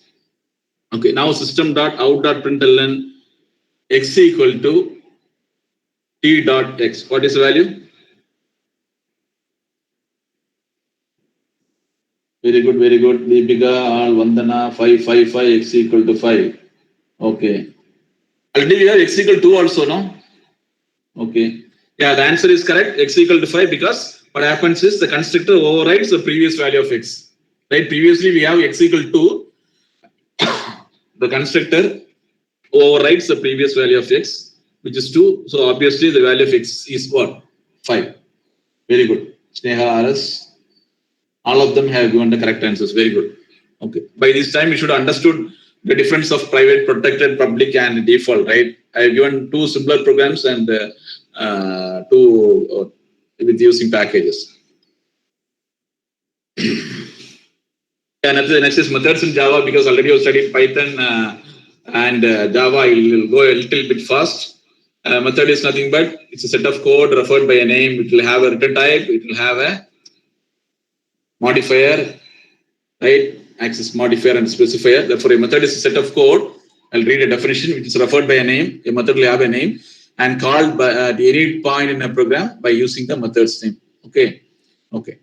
S1: Okay. Now, system dot out dot println x equal to t dot x. What is the value? Very good, very good. Deepika, all Vandana, 5, 5, 5, x equal to 5. Okay. Already we have x equal to 2 also, no? Okay. Yeah, the answer is correct. X equal to 5 because what happens is the constructor overrides the previous value of x. Right? Previously we have x equal to the constructor overrides the previous value of x, which is 2. So obviously the value of x is what? 5. Very good. Sneha RS. All of them have given the correct answers. Very good. Okay. By this time, you should have understood the difference of private, protected, public, and default, right? I have given 2 simpler programs and 2 with using packages. And next is methods in Java because already you studied Python and Java. I will go a little bit fast. Method is nothing but it's a set of code referred by a name. It will have a return type. It will have a modifier, right? Access modifier and specifier. Therefore, a method is a set of code. I'll read a definition which is referred by a name. A method will have a name and called by at any point in a program by using the method's name. Okay. Okay.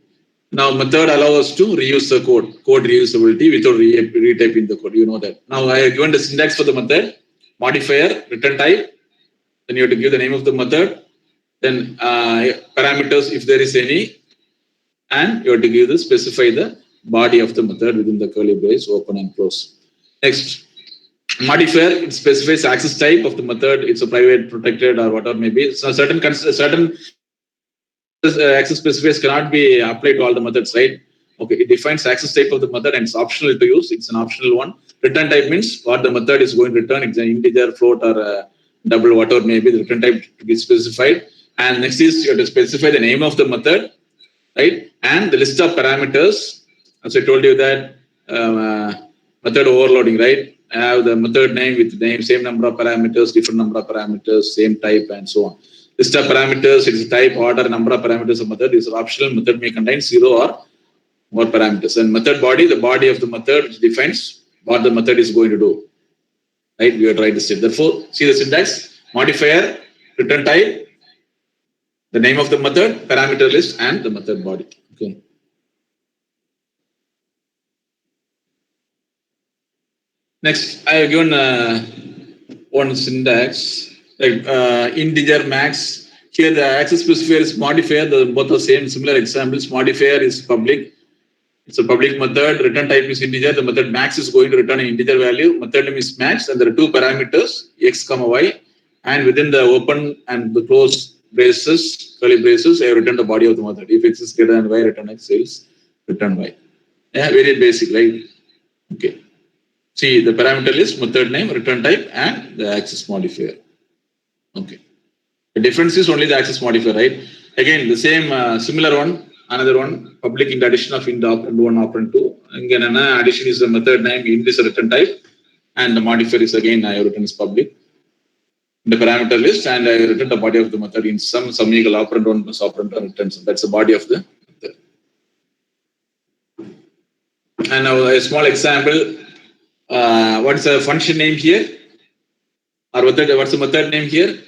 S1: Now, method allows us to reuse the code reusability without retyping the code. You know that. Now, I have given the syntax for the method, modifier, return type. Then you have to give the name of the method. Then parameters if there is any. And you have to give the specify the body of the method within the curly brace, open and close. Next. Modifier, it specifies access type of the method. It's a private, protected, or whatever maybe. So certain access specifiers cannot be applied to all the methods, right? Okay, it defines access type of the method and it's optional to use. It's an optional one. Return type means what the method is going to return. It's an integer, float, or a double, whatever maybe. The return type to be specified. And next is you have to specify the name of the method, right? And the list of parameters. As I told you that method overloading, right? I have the method name with name, same number of parameters, different number of parameters, same type, and so on. List of parameters, its type, order, number of parameters of method is optional. Method may contain 0 or more parameters. And method body, the body of the method defines what the method is going to do. Right? We have tried this. Therefore, see the syntax: modifier, return type, the name of the method, parameter list, and the method body. Okay. Next, I have given one syntax like integer max. Here the access specifier is modifier. Both are same, similar examples. Modifier is public. It's a public method. Return type is integer. The method max is going to return an integer value. Method name is max, and there are two parameters x comma y. And within the open and the closed braces, curly braces, I have written the body of the method. If x is greater than y, return x. Else, return y. Yeah, very basic, right? Okay. See the parameter list, method name, return type, and the access modifier. Okay. The difference is only the access modifier, right? Again, the same similar one, another one, public int addition of int operand 1, operand 2. Again, addition is the method name, int is a return type, and the modifier is again I have written is public. The parameter list, and I have written the body of the method in some equal operand 1 plus operand 2 returns. That's the body of the method. And now a small example. What's the function name here? Or what's the method name here?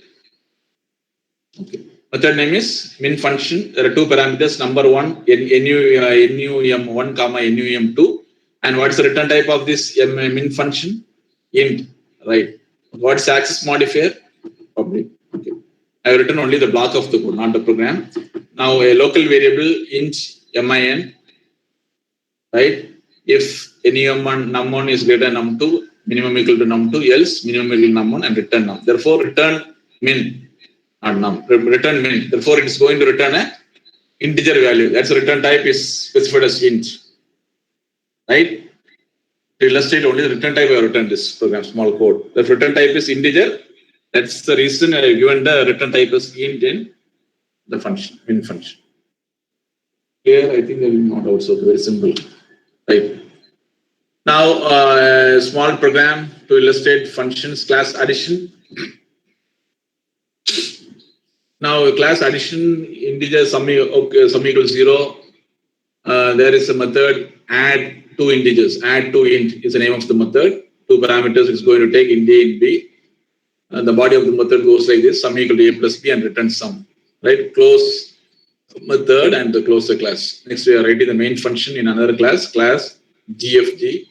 S1: Okay. Method name is min function. There are two parameters. Number one, num1 comma num2. And what's the return type of this min function? Int. Right. What's access modifier? Public. Okay. I have written only the block of the code, not the program. Now a local variable int min. Right. If num1 is greater than num2, minimum equal to num2, else minimum equal to num1 and return num. Therefore, return min, not num. Return min. Therefore, it is going to return a integer value. That's the return type is specified as int. Right? To illustrate only the return type, I have written this program, small code. The return type is integer. That's the reason I have given the return type as int in the function, min function. Here, I think there will not also very simple. Right. Now, a small program to illustrate functions, class addition. Now, class addition, integer sum equals 0. There is a method add two integers. Add two int is the name of the method. Two parameters is going to take int A and B. The body of the method goes like this: sum equal to A plus B and return sum. Right? Close method and the close the class. Next, we are writing the main function in another class GFG.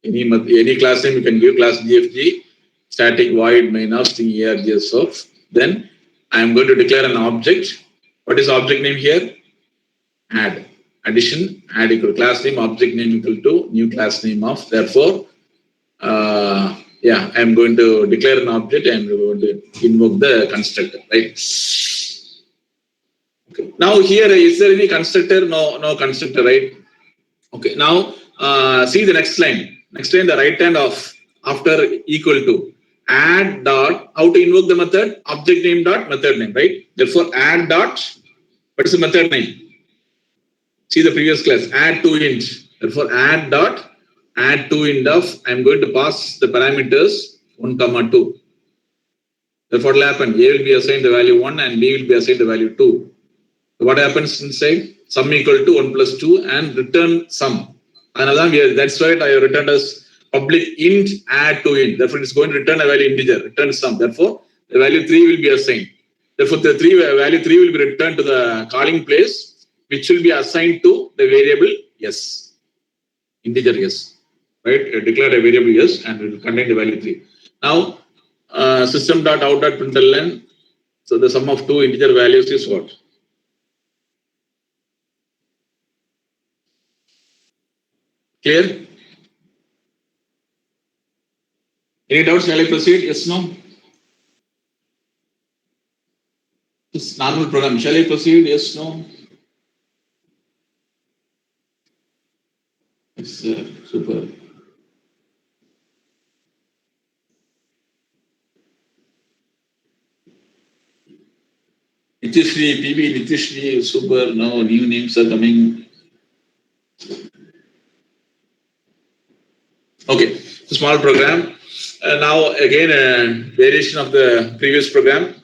S1: Any class name you can give, class GFG, static void main of string args of. Then I am going to declare an object. What is object name here? Add. Addition, add equal class name, object name equal to new class name of. Therefore, I am going to declare an object and we are going to invoke the constructor, right? Okay. Now here, is there any constructor? No constructor, right? Okay. Now see the next line. Next line, the right hand of after equal to add dot. How to invoke the method? Object name dot method name, right? Therefore, add dot. What is the method name? See the previous class. Add to int. Therefore, add dot add to int of. I am going to pass the parameters 1, 2. Therefore, what will happen? A will be assigned the value 1 and B will be assigned the value 2. So what happens inside? Sum equal to 1 plus 2 and return sum. That's why I have returned as public int add to int. Therefore, it's going to return a value integer, return sum. Therefore, the value 3 will be assigned. Therefore, the value 3 will be returned to the calling place, which will be assigned to the variable yes, integer yes. Right? I declared a variable yes and it will contain the value 3. Now, system.out.println. So the sum of two integer values is what? Clear? Any doubts? Shall I proceed? Yes, no? It's normal program. Shall I proceed? Yes, no? It's super. Nitishri, PB, Nitishri, super. No, new names are coming. Okay, so small program. Now again, a variation of the previous program.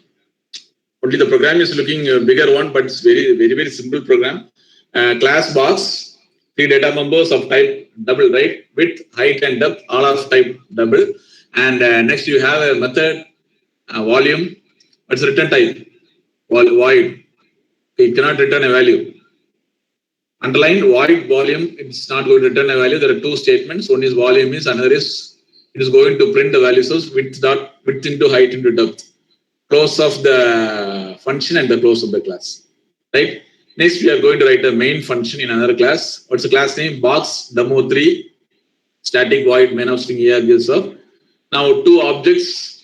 S1: Only the program is looking a bigger one, but it's very simple program. Class box, 3 data members of type double, right? Width, height, and depth, all of type double. And next you have a method, volume. What's return type? Void. It cannot return a value. Underlined void volume, it's not going to return a value. There are 2 statements. One is volume is, another is it is going to print the values of width into height into depth. Close of the function and the close of the class. Right? Next, we are going to write a main function in another class. What's the class name? Box demo3 static void main of string args of. Now 2 objects.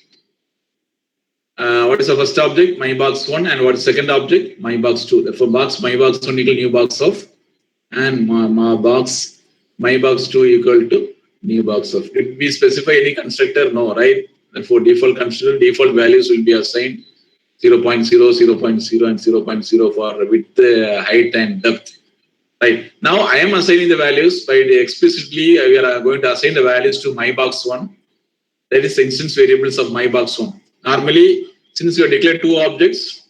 S1: What is the first object? MyBox1, and what is the second object? MyBox2. Therefore, box MyBox1 equal new box of, and box MyBox2 equal to new box of. Did we specify any constructor? No, right? Therefore, default constructor, default values will be assigned 0.0, 0.0, and 0.0 for width, height, and depth. Right. Now, I am assigning the values by explicitly, we are going to assign the values to MyBox1. That is the instance variables of MyBox1. Normally, since we have declared 2 objects,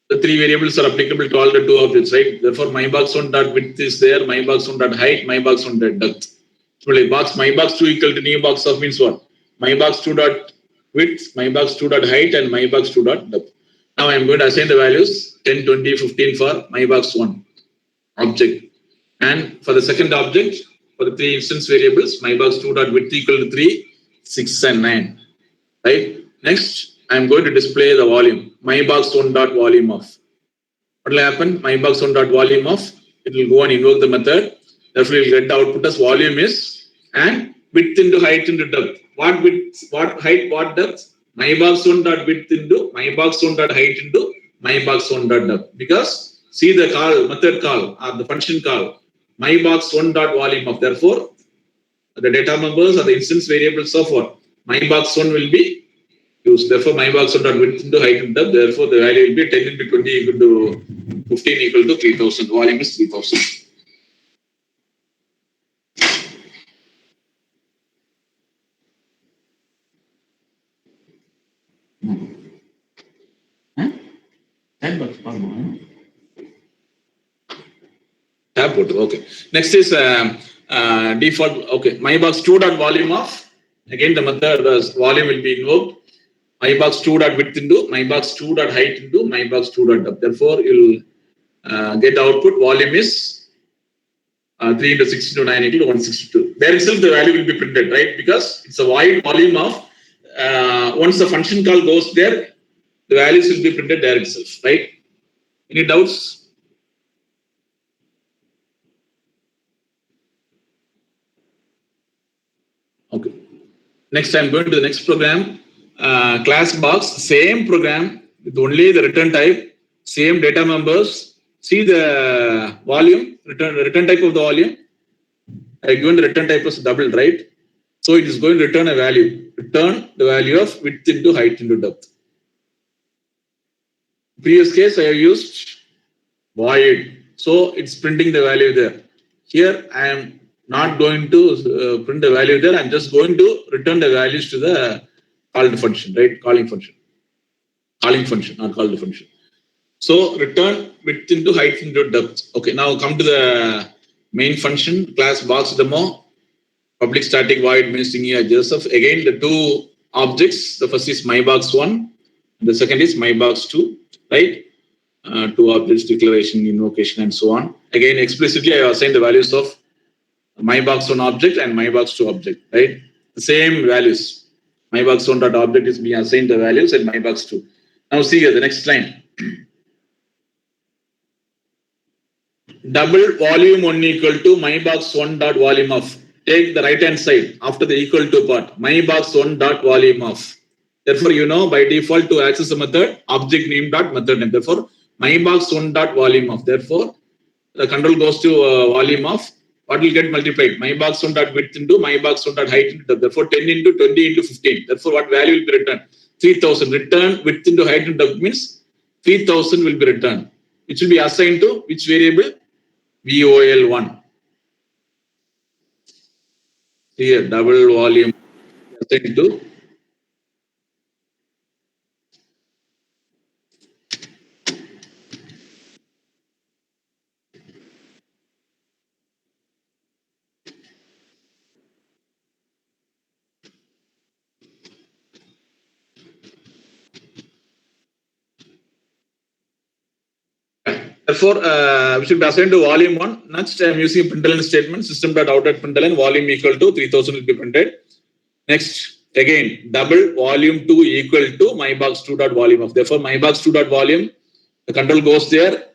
S1: the 3 variables are applicable to all the 2 objects, right? Therefore, MyBox1.width is there, MyBox1.height, MyBox1.depth. Similarly, MyBox2 equal to new box of means what? MyBox2.width, MyBox2.height, and MyBox2.depth. Now I am going to assign the values 10, 20, 15 for MyBox1 object. And for the second object, for the 3 instance variables, MyBox2.width equal to 3, 6, and 9. Right? Next, I am going to display the volume. MyBox1.volume of. What will happen? MyBox1.volume of. It will go and invoke the method. Therefore, it will get the output as volume is and width into height into depth. What width, what height, what depth? MyBox1.width into MyBox1.height into MyBox1.depth. Because see the call, method call, or the function call, MyBox1.volume of. Therefore, the data members or the instance variables of what? MyBox1 will be used. Therefore, MyBox1.width into height and depth. Therefore, the value will be 10 into 20 equal to 15 equal to 3000. Volume is 3000. Okay. Next is default. Okay. MyBox2.volume of. Again, the method volume will be invoked. MyBox2.width into MyBox2.height into MyBox2.depth. Therefore, you'll get output. Volume is 3 into 6 into 9 equal to 162. There itself, the value will be printed, right? Because it's a wide volume of. Once the function call goes there, the values will be printed there itself, right? Any doubts? Okay. Next, I'm going to the next program. Class box, same program with only the return type, same data members. See the volume, return type of the volume. I given the return type as double, right? So it is going to return a value. Return the value of width into height into depth. Previous case, I have used void. So it's printing the value there. Here, I am not going to print the value there. I'm just going to return the values to the called function, right? Calling function, not called function. So return width into height into depth. Okay, now come to the main function, class box demo, public static void main string Joseph. Again, the 2 objects. The first is MyBox1, the second is MyBox2, right? 2 objects, declaration, invocation, and so on. Again, explicitly, I assign the values of MyBox1 object and MyBox2 object, right? The same values. MyBox1.object is being assigned the values and MyBox2. Now see here, the next line. Double volume 1 equal to MyBox1.volume of. take the right hand side after the equal to part, mybox1 dot volume of. Therefore, you know by default to access the method, object name dot method name. Therefore, mybox1 dot volume of. Therefore, the control goes to volume of. What will get multiplied? Mybox1 dot width into mybox1 dot height into. Therefore, 10 into 20 into 15. Therefore, what value will be returned? 3000. Return width into height into means 3000 will be returned. Which will be assigned to which variable? VOL1. Here, double volume assigned to therefore, we should be assigned to volume 1. Next, I am using a Println statement, system.out.println, volume equal to 3000 will be printed. Next, again, double volume 2 equal to mybox2.volume of. Therefore, mybox2.volume, the control goes there,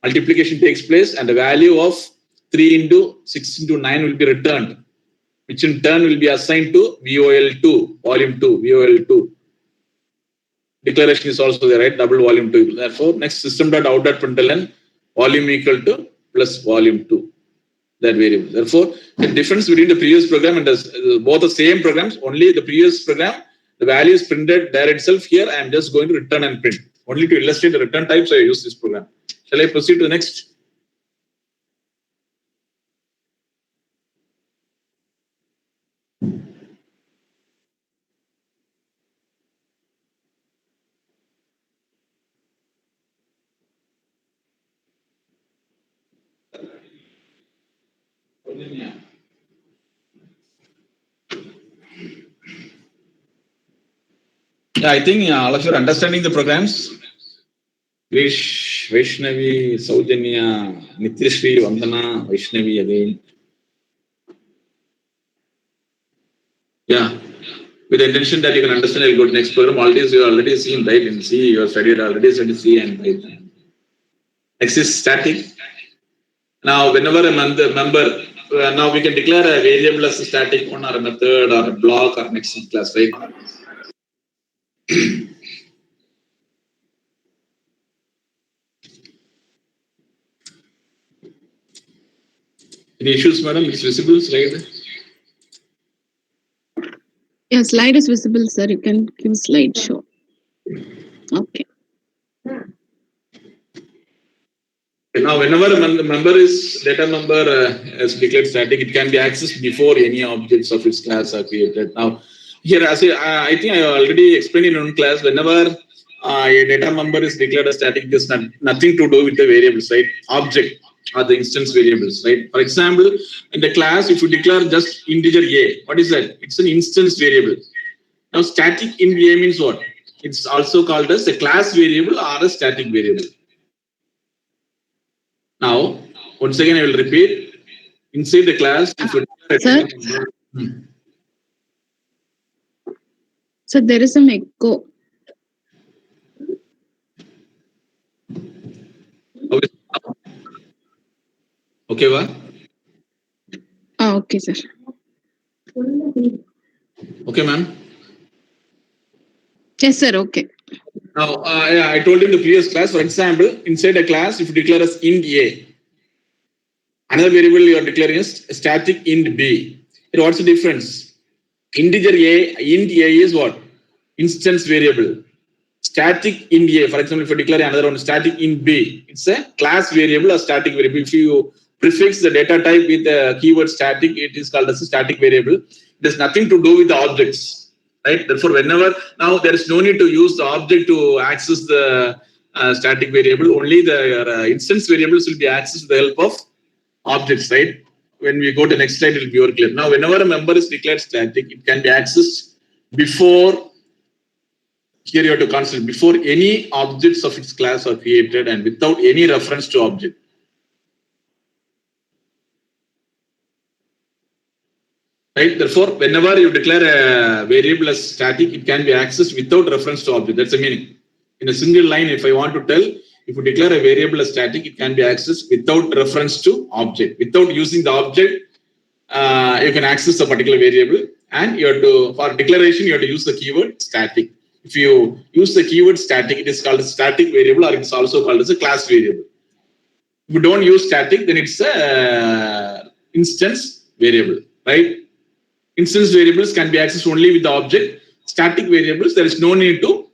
S1: multiplication takes place, and the value of 3 into 6 into 9 will be returned, which in turn will be assigned to VOL2, volume 2, VOL2. Declaration is also there, right? Double volume 2. Therefore, next system.out.println, volume equal to plus volume 2, that variable. Therefore, the difference between the previous program and both the same programs, only the previous program, the value is printed there itself. Here, I am just going to return and print. Only to illustrate the return types, I use this program. Shall I proceed to the next? Yeah, I think all of you are understanding the programs. Grish, Vaishnavi, Saujanya, Nityashri, Vandana, Vaishnavi again. Yeah, with the intention that you can understand, I'll go to next program. All these you already seen, right? In C, you have studied already C and Python. Next is static. Now, whenever a member, now we can declare a variable as a static one or a method or a block or next class, right? Any issues, madam? It's visible, slide.
S2: Yeah, slide is visible, sir. You can give slide show. Okay.
S1: Now, whenever a member is data member is declared static, it can be accessed before any objects of its class are created. Now, here, as I think I already explained in one class, whenever a data member is declared as static, there's nothing to do with the variables, right? Object or the instance variables, right? For example, in the class, if you declare just integer a, what is that? It's an instance variable. Now, static in a means what? It's also called as a class variable or a static variable. Now, once again, I will repeat. Inside the class, if you
S2: sir? So there is some echo.
S1: Okay, what?
S2: Okay, sir.
S1: Okay, ma'am.
S2: Yes, sir. Okay.
S1: Now, yeah, I told in the previous class, for example, inside a class, if you declare as int a, another variable you are declaring is static int b. Here, what's the difference? Integer a, int a is what? Instance variable. Static int a, for example, if you declare another one, static int b, it's a class variable or static variable. If you prefix the data type with the keyword static, it is called as a static variable. It has nothing to do with the objects, right? Therefore, whenever now there is no need to use the object to access the static variable. Only the instance variables will be accessed with the help of objects, right? When we go to next slide, it will be more clear. Now, whenever a member is declared static, it can be accessed before. Here you have to consider before any objects of its class are created and without any reference to object. Right? Therefore, whenever you declare a variable as static, it can be accessed without reference to object. That's the meaning. In a single line, if I want to tell, if you declare a variable as static, it can be accessed without reference to object. Without using the object, you can access a particular variable, and you have to, for declaration, you have to use the keyword static. If you use the keyword static, it is called a static variable, or it's also called as a class variable. If you don't use static, then it's a instance variable, right? Instance variables can be accessed only with the object. Static variables, there is no need to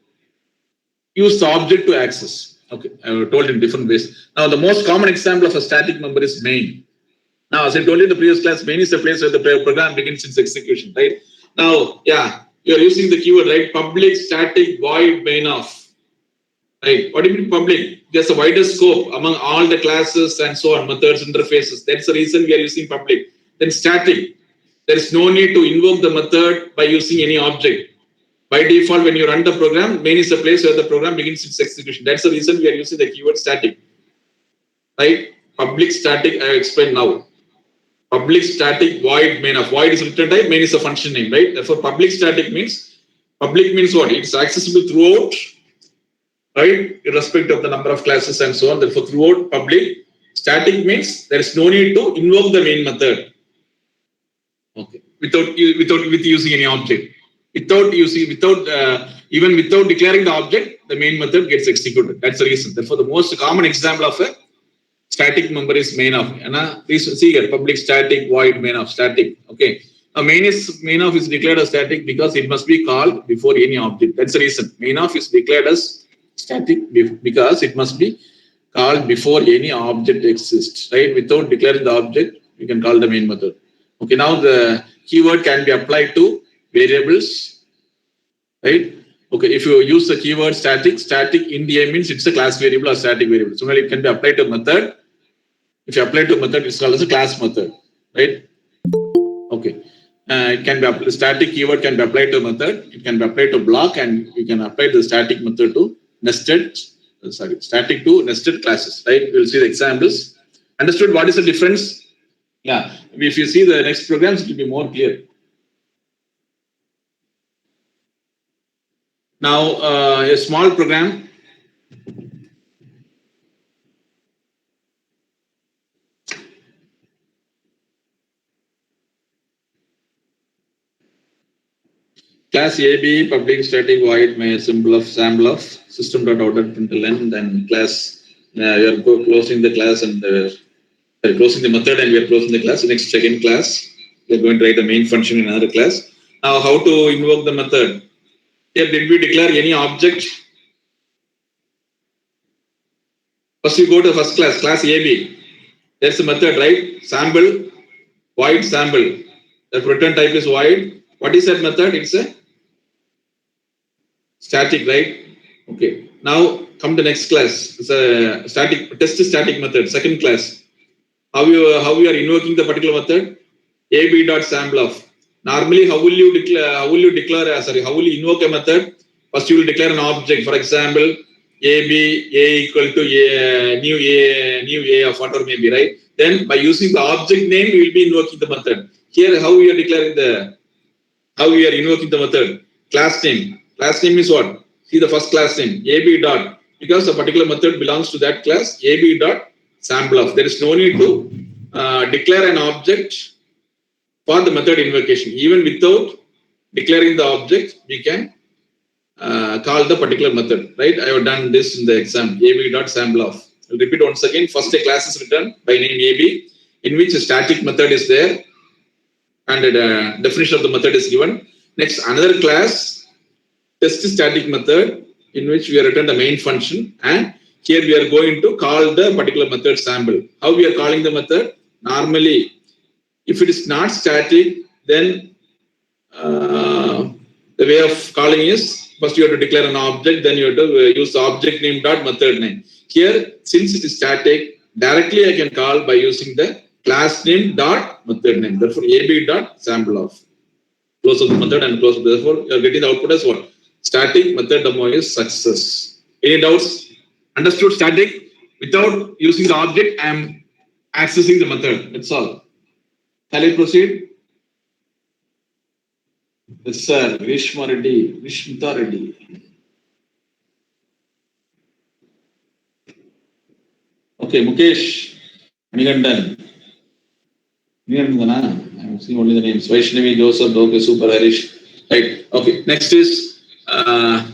S1: use the object to access. Okay, I told in different ways. Now, the most common example of a static member is main. Now, as I told you in the previous class, main is the place where the program begins its execution, right? Now, yeah, you are using the keyword, right? Public static void main of, right? What do you mean public? There's a wider scope among all the classes and so on, methods, interfaces. That's the reason we are using public. Then static, there is no need to invoke the method by using any object. By default, when you run the program, main is the place where the program begins its execution. That's the reason we are using the keyword static, right? Public static, I explain now. Public static void main of. Void is return type, main is a function name, right? Therefore, public static means what? It's accessible throughout, right? Irrespective of the number of classes and so on. Therefore, throughout public. Static means there is no need to invoke the main method. Okay. Without using any object. Even without declaring the object, the main method gets executed. That's the reason. Therefore, the most common example of a static member is main of. Please see here, public static void main of static. Okay. Main of is declared as static because it must be called before any object. That's the reason. Main of is declared as static because it must be called before any object exists. Right? Without declaring the object, you can call the main method. Okay. Now the keyword can be applied to variables. Right? Okay. If you use the keyword static in DA means it's a class variable or static variable. So it can be applied to a method. If you apply to a method, it's called as a class method, right? Okay. It can be static keyword can be applied to a method. It can be applied to a block, and you can apply the static method to static to nested classes, right? We'll see the examples. Understood what is the difference? Yeah. If you see the next programs, it will be more clear. Now, a small program. Class AB, public static void may sample of system.out.println, then class, we are closing the class and closing the method, and we are closing the class. Next second class, we are going to write the main function in another class. Now, how to invoke the method? Here, did we declare any object? First, you go to the first class AB. There's the method, right? Sample, void sample. The return type is void. What is that method? It's a static, right? Okay. Now come to next class. It's a static method. Second class. How you are invoking the particular method? ab.sample of. Normally, how will you invoke a method? First, you will declare an object. For example, a equal to a new a of whatever may be, right? Then by using the object name, you will be invoking the method. Here, how we are invoking the method? Class name. Class name is what? See the first class name, ab dot. Because a particular method belongs to that class, ab dot sample of. There is no need to declare an object for the method invocation. Even without declaring the object, we can call the particular method, right? I have done this in the exam, ab.sample of. I'll repeat once again. First, a class is written by name ab, in which a static method is there, and the definition of the method is given. Next, another class, test static method, in which we have written the main function, and here we are going to call the particular method sample. How we are calling the method? Normally, if it is not static, then the way of calling is first you have to declare an object, then you have to use the object name dot method name. Here, since it is static, directly I can call by using the class name dot method name. Therefore, ab dot sample of. Close of the method and close. Therefore, you are getting the output as what? Static method demo is success. Any doubts? Understood static? Without using the object, I am accessing the method. That's all. Shall I proceed? Yes, sir. Vishmita Reddy. Okay, Mukesh, Manigandan. I'm seeing only the names. Vaishnavi, Joseph, okay, super, Harish. Right. Okay. Next is a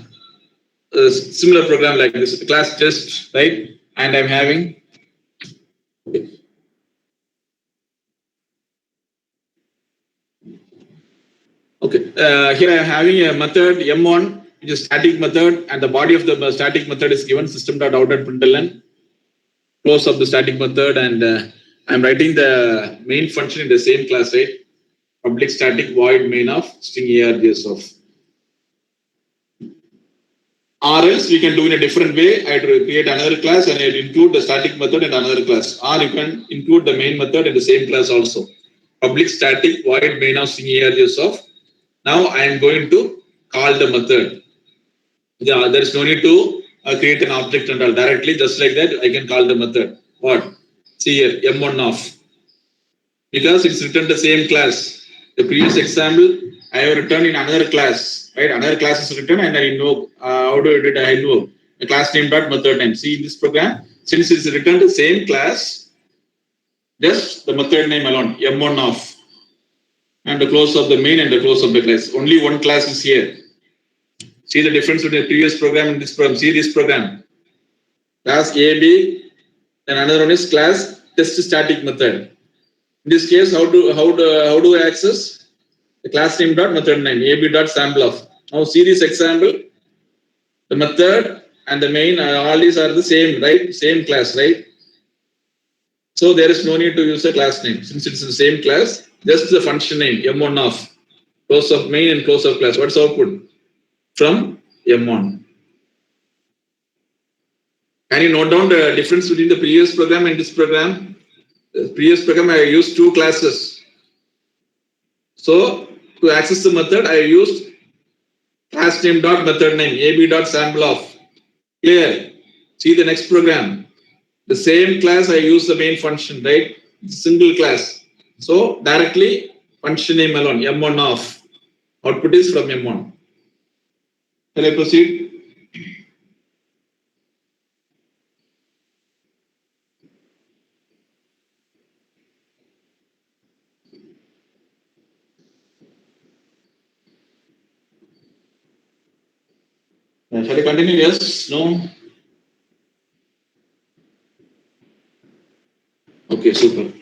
S1: similar program like this, class test, right? And I'm having. Okay. Here I am having a method M1, which is static method, and the body of the static method is given system.out.println. Close of the static method, and I'm writing the main function in the same class, right? Public static void main of string args of. Or else we can do in a different way. I create another class and I include the static method in another class. Or you can include the main method in the same class also. Public static void main of string args of. Now I am going to call the method. Yeah, there is no need to create an object and all directly. Just like that, I can call the method. What? See here, M1 of. Because it's written the same class. The previous example, I have written in another class, right? Another class is written and I invoke. How do I do it? I invoke a class name dot method name. See in this program, since it's written the same class, just the method name alone, M1 of, and the close of the main and the close of the class. Only one class is here. See the difference between the previous program and this program. See this program. Class AB, then another one is class test static method. In this case, how do I access? The class name dot method name ab dot sample of. Now see this example. The method and the main all these are the same, right? Same class, right? So there is no need to use a class name since it's the same class. Just the function name M1 of close of main and close of class. What's output from M1? Can you note down the difference between the previous program and this program? The previous program I used two classes. So to access the method, I used class name dot method name ab dot sample of. Clear. See the next program. The same class I use the main function, right? Single class. So directly function name alone M1 of. Output is from M1. Shall I proceed? Shall I continue? Yes? No? Okay, super.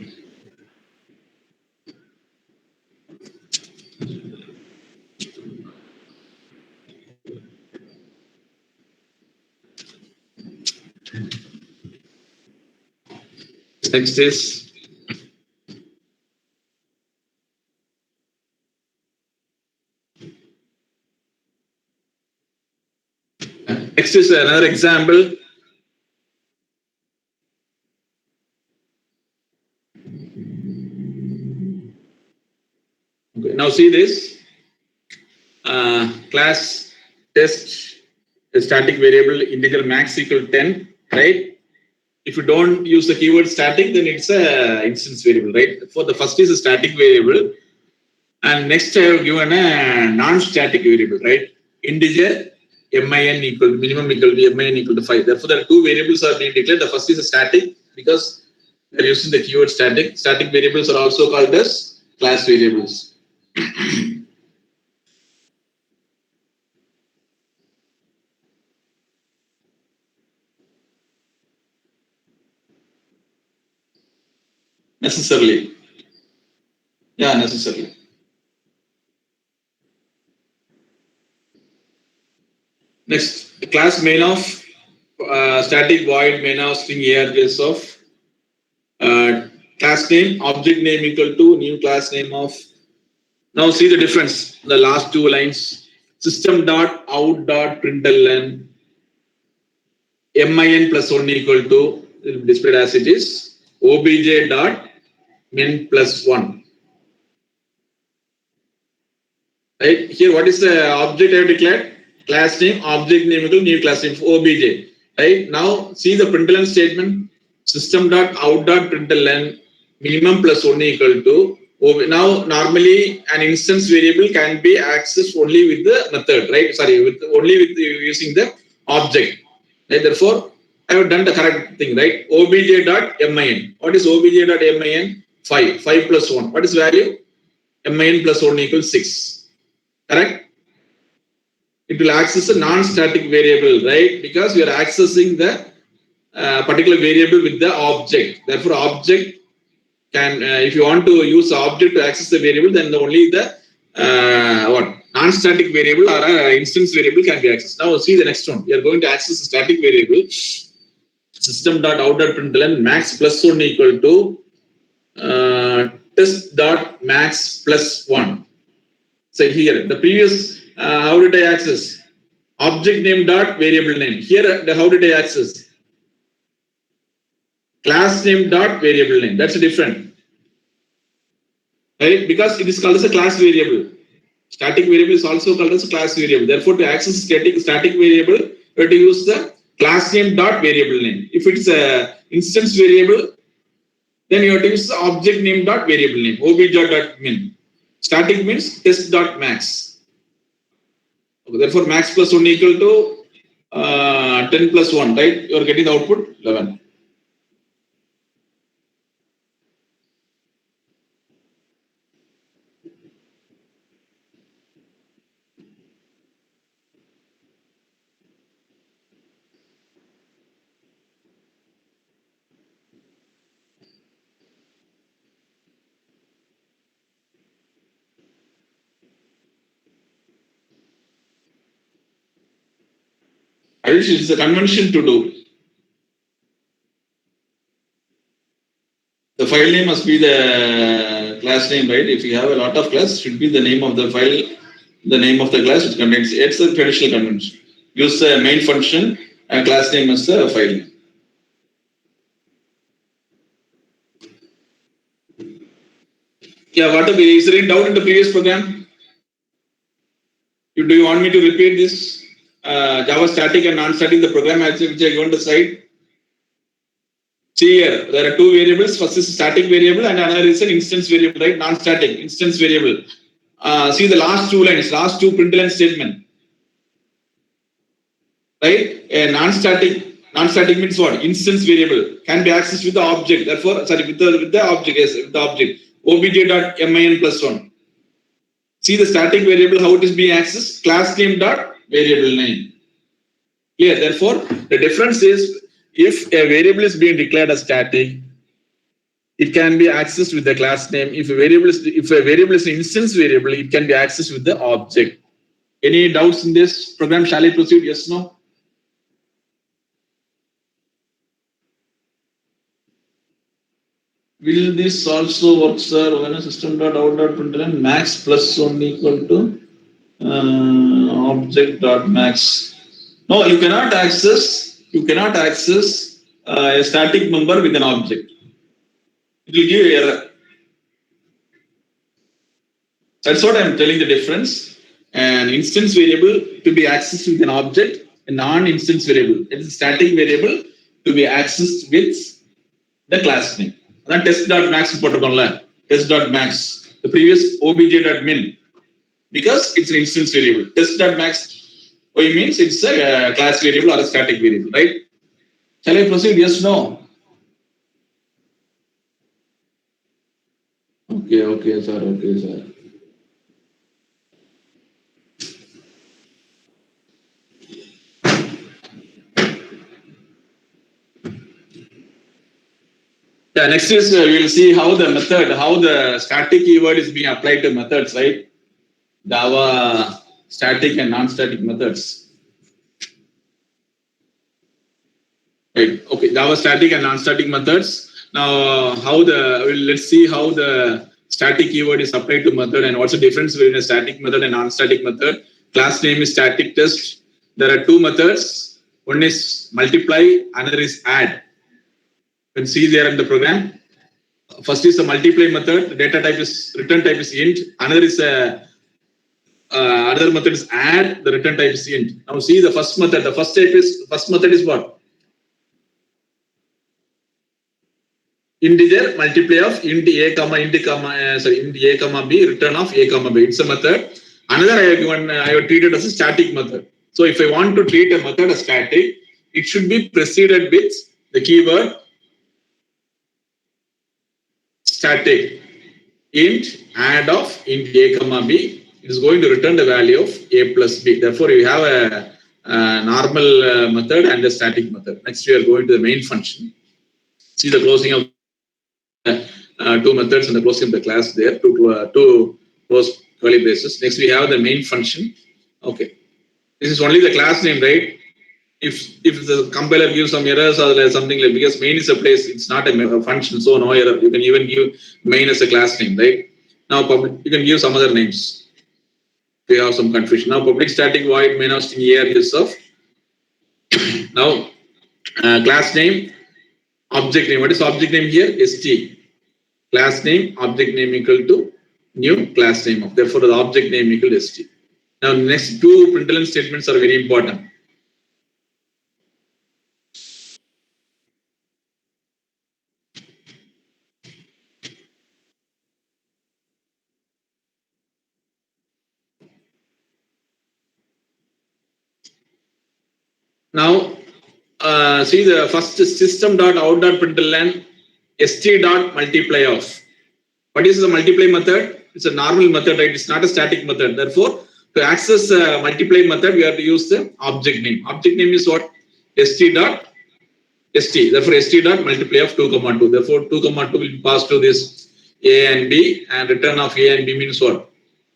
S1: Next is another example. Okay, now see this class test static variable integer max equal 10, right? If you don't use the keyword static, then it's a instance variable, right? For the first is a static variable, and next I have given a non-static variable, right? Integer min equal minimum equal to min equal to 5. Therefore, the two variables are being declared. The first is a static because we are using the keyword static. Static variables are also called as class variables. Necessarily. Yeah, necessarily. Next, the class main of static void main of string args of class name, object name equal to new class name of. Now see the difference. The last two lines. System dot out dot println min plus 1 equal to displayed as it is obj dot min plus 1. Right here, what is the object I have declared? Class name, object name equal new class name obj. Right now, see the println statement. System dot out dot println minimum plus 1 equal to. Now, normally an instance variable can be accessed only with the method, right? Sorry, only with using the object. Right? Therefore, I have done the correct thing, right? Obj dot min. What is obj dot min? 5. 5 plus 1. What is value? min plus 1 equals 6. Correct? It will access a non-static variable, right? Because we are accessing the particular variable with the object. Therefore, object can, if you want to use the object to access the variable, then only the non-static variable or instance variable can be accessed. Now, see the next one. We are going to access a static variable. System.out.println max plus 1 equal to test.max plus 1. So here, the previous, how did I access? Object name dot variable name. Here, how did I access? Class name dot variable name. That's different. Right? Because it is called as a class variable. Static variable is also called as a class variable. Therefore, to access static variable, we have to use the class name dot variable name. If it's a instance variable, then you have to use the object name dot variable name, obj.min. Static means test.max. Okay, therefore, max plus 1 equal to 10 plus 1, right? You are getting the output 11. It is a convention to do. The file name must be the class name, right? If you have a lot of class, should be the name of the file, the name of the class which contains. It's a traditional convention. Use the main function and class name as the file name. Yeah, what is there any doubt in the previous program? Do you want me to repeat this Java static and non-static, the program which I given the slide? See here, there are two variables. First is static variable and another is an instance variable, right? Non-static, instance variable. See the last two lines, last two Println statement. Right? A non-static means what? Instance variable can be accessed with the object. Therefore, sorry, with the object, yes, with the object. obj.min plus 1. See the static variable, how it is being accessed? Class name dot variable name. Here, therefore, the difference is if a variable is being declared as static, it can be accessed with the class name. If a variable is an instance variable, it can be accessed with the object. Any doubts in this program? Shall I proceed? Yes, no? Will this also work, sir? When a system.out.println max plus 1 equal to object.max. No, you cannot access a static member with an object. It will give error. That's what I'm telling the difference. An instance variable to be accessed with an object, a non-instance variable. It is a static variable to be accessed with the class name. Then test.max test.max. The previous obj.min. Because it's an instance variable. Test.max means it's a class variable or a static variable, right? Shall I proceed? Yes, no? Okay, sir. Yeah, next is we will see how the static keyword is being applied to methods, right? Java static and non-static methods. Right. Okay, Java static and non-static methods. Now, let's see how the static keyword is applied to method and what's the difference between a static method and non-static method. Class name is static test. There are two methods. One is multiply, another is add. You can see there in the program. First is the multiply method. The data type is return type is int. Another is another method is add. The return type is int. Now see the first method. The first method is what? Integer multiply of int a comma int a comma b return of a comma b. It's a method. Another I have treated as a static method. So if I want to treat a method as static, it should be preceded with the keyword static int add of int a comma b. It is going to return the value of a plus b. Therefore, you have a normal method and a static method. Next, we are going to the main function. See the closing of two methods and the closing of the class there, two close curly braces. Next, we have the main function. Okay, this is only the class name, right? If the compiler gives some errors or something like, because main is a place, it's not a function, so no error. You can even give main as a class name, right? Now you can give some other names. We have some confusion. Now public static void main of string here is of. Now class name, object name. What is object name here? ST. Class name, object name equal to new class name of. Therefore, the object name equal to ST. Now next two Println statements are very important. Now, see the first system.out.println st.multiply of. What is the multiply method? It's a normal method, right? It's not a static method. Therefore, to access multiply method, we have to use the object name. Object name is what? st. Therefore, st.multiply of 2, 2. Therefore, 2, 2 will be passed to this a and b, and return of a and b means what?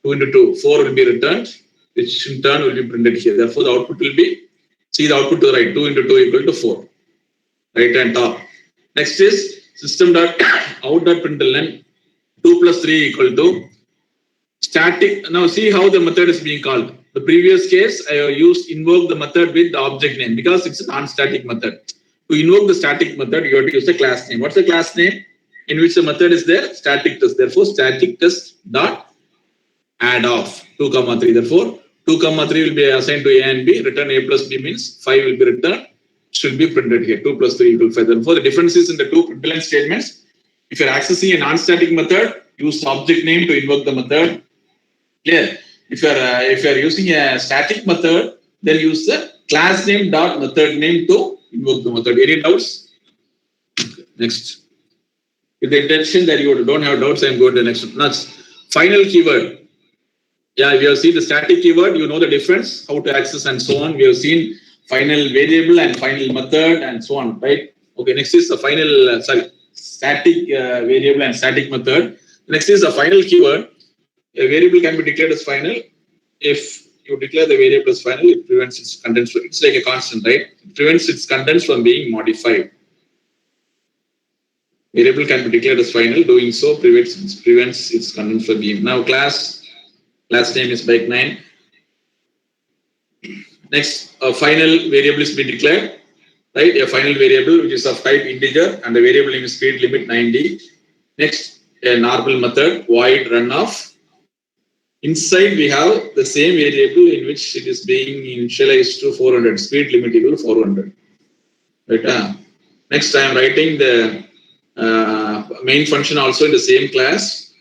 S1: 2 into 2. 4 will be returned, which in turn will be printed here. Therefore, the output will be, see the output to the right, 2 into 2 equal to 4. Right and top. Next is system.out.println 2 plus 3 equal to static. Now see how the method is being called. The previous case, I have used invoke the method with the object name because it's a non-static method. To invoke the static method, you have to use the class name. What's the class name? In which the method is there? Static test. Therefore, static test dot add of 2, 3. Therefore, 2, 3 will be assigned to a and b. Return a plus b means 5 will be returned. Should be printed here. 2 plus 3 equal 5. Therefore, the differences in the two Println statements. If you're accessing a non-static method, use the object name to invoke the method. Clear? If you're using a static method, then use the class name dot method name to invoke the method. Any doubts? Okay. Next. With the intention that you don't have doubts, I'm going to the next one. Next, final keyword. Yeah, we have seen the static keyword. You know the difference, how to access and so on. We have seen final variable and final method and so on, right? Okay. Next is the final. Static variable and static method. Next is the final keyword. A variable can be declared as final. If you declare the variable as final, it prevents its contents. It's like a constant, right? It prevents its contents from being modified. Variable can be declared as final. Doing so prevents its contents from being. Now class name is bike9. Next, a final variable is being declared. Right, a final variable which is of type integer and the variable name is speed limit 90. Next, a normal method void runoff. Inside we have the same variable in which it is being initialized to 400. Speed limit equal to 400. Right. Next, I am writing the main function also in the same class.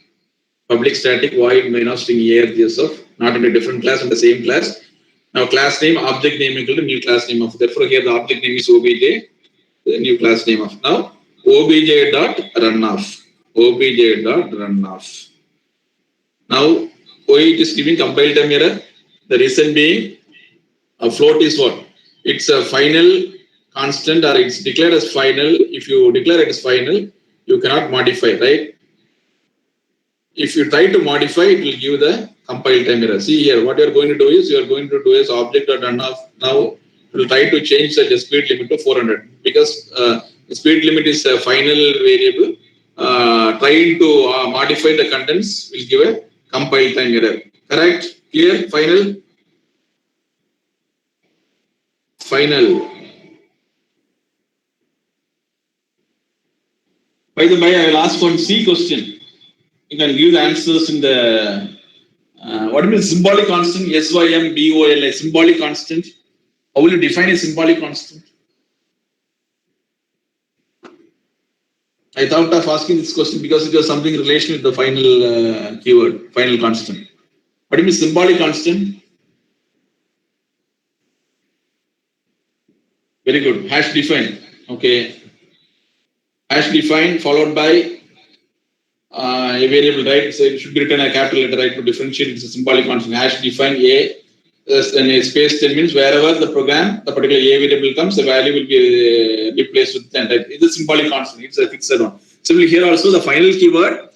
S1: Public static void main of string a not in a different class, in the same class. Now class name, object name equal to new class name of. Therefore, here the object name is obj, the new class name of. Now obj dot runoff. Obj dot runoff. Now why it is giving compile time error? The reason being a float is what? It's a final constant or it's declared as final. If you declare it as final, you cannot modify, right? If you try to modify, it will give the compile time error. See here, what you are going to do is object.runoff. Now it will try to change the speed limit to 400 because the speed limit is a final variable. Trying to modify the contents will give a compile time error. Correct? Clear? Final. By the way, I will ask one C question. You can give the answers in the what do you mean symbolic constant? SYMBOLI, symbolic constant. How will you define a symbolic constant? I thought of asking this question because it was something in relation with the final keyword, final constant. What do you mean symbolic constant? Very good. Hash define. Okay. Hash define followed by a variable, right? So it should be written a capital letter, right, to differentiate. It's a symbolic constant. Hash define a. Then a space 10 means wherever the program, the particular a variable comes, the value will be replaced with 10. Right? It's a symbolic constant. It's a fixed one. Similarly, here also the final keyword.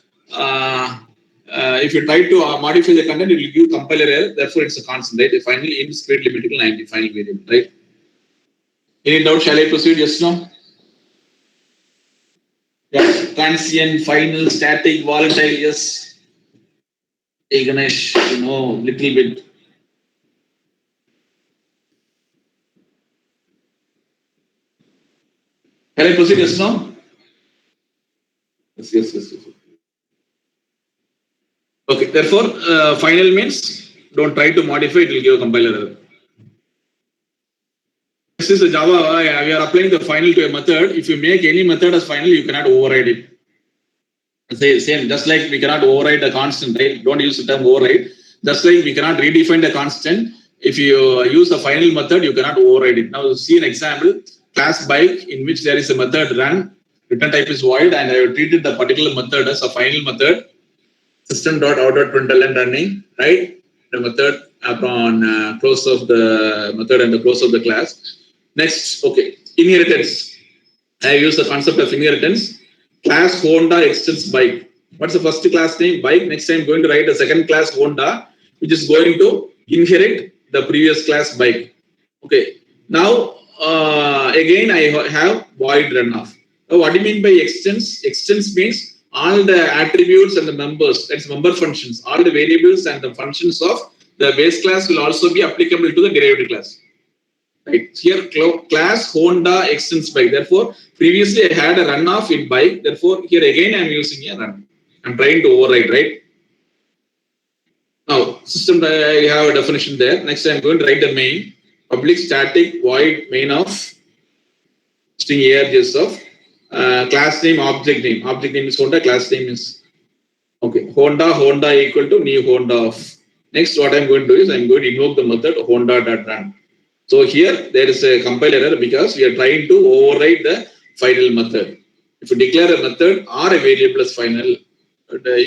S1: If you try to modify the content, it will give compiler error. Therefore, it's a constant, right? Finally, int spread limit equal 90 final variable, right? Any doubt? Shall I proceed? Yes, no? Yeah. Transient, final, static, volatile. Yes. Hey, Ganesh, little bit. Shall I proceed? Yes, no? Yes. Okay. Therefore, final means don't try to modify. It will give a compiler error. This is a Java. We are applying the final to a method. If you make any method as final, you cannot override it. Same, just like we cannot override a constant, right? Don't use the term override. Just like we cannot redefine the constant. If you use a final method, you cannot override it. Now, see an example: class bike in which there is a method run. Return type is void, and I have treated the particular method as a final method. System.out.println running, right? The method upon close of the method and the close of the class. Next, okay, inheritance. I use the concept of inheritance. Class Honda extends bike. What's the first class name? Bike. Next time, I'm going to write a second class Honda, which is going to inherit the previous class bike. Okay. Now, again, I have void runoff. Now, what do you mean by extends? Extends means all the attributes and the members, that's member functions, all the variables and the functions of the base class will also be applicable to the derived class. Right. Here, class Honda extends bike. Therefore, previously I had a runoff in bike. Therefore, here again I am using a run. I'm trying to override, right? Now, system, I have a definition there. Next, I'm going to write the main. Public static void main of string args of class name, object name. Object name is Honda, class name is okay. Honda equal to new Honda of. Next, what I'm going to do is I'm going to invoke the method Honda.run. So here there is a compile error because we are trying to override the final method. If you declare a method or a variable as final,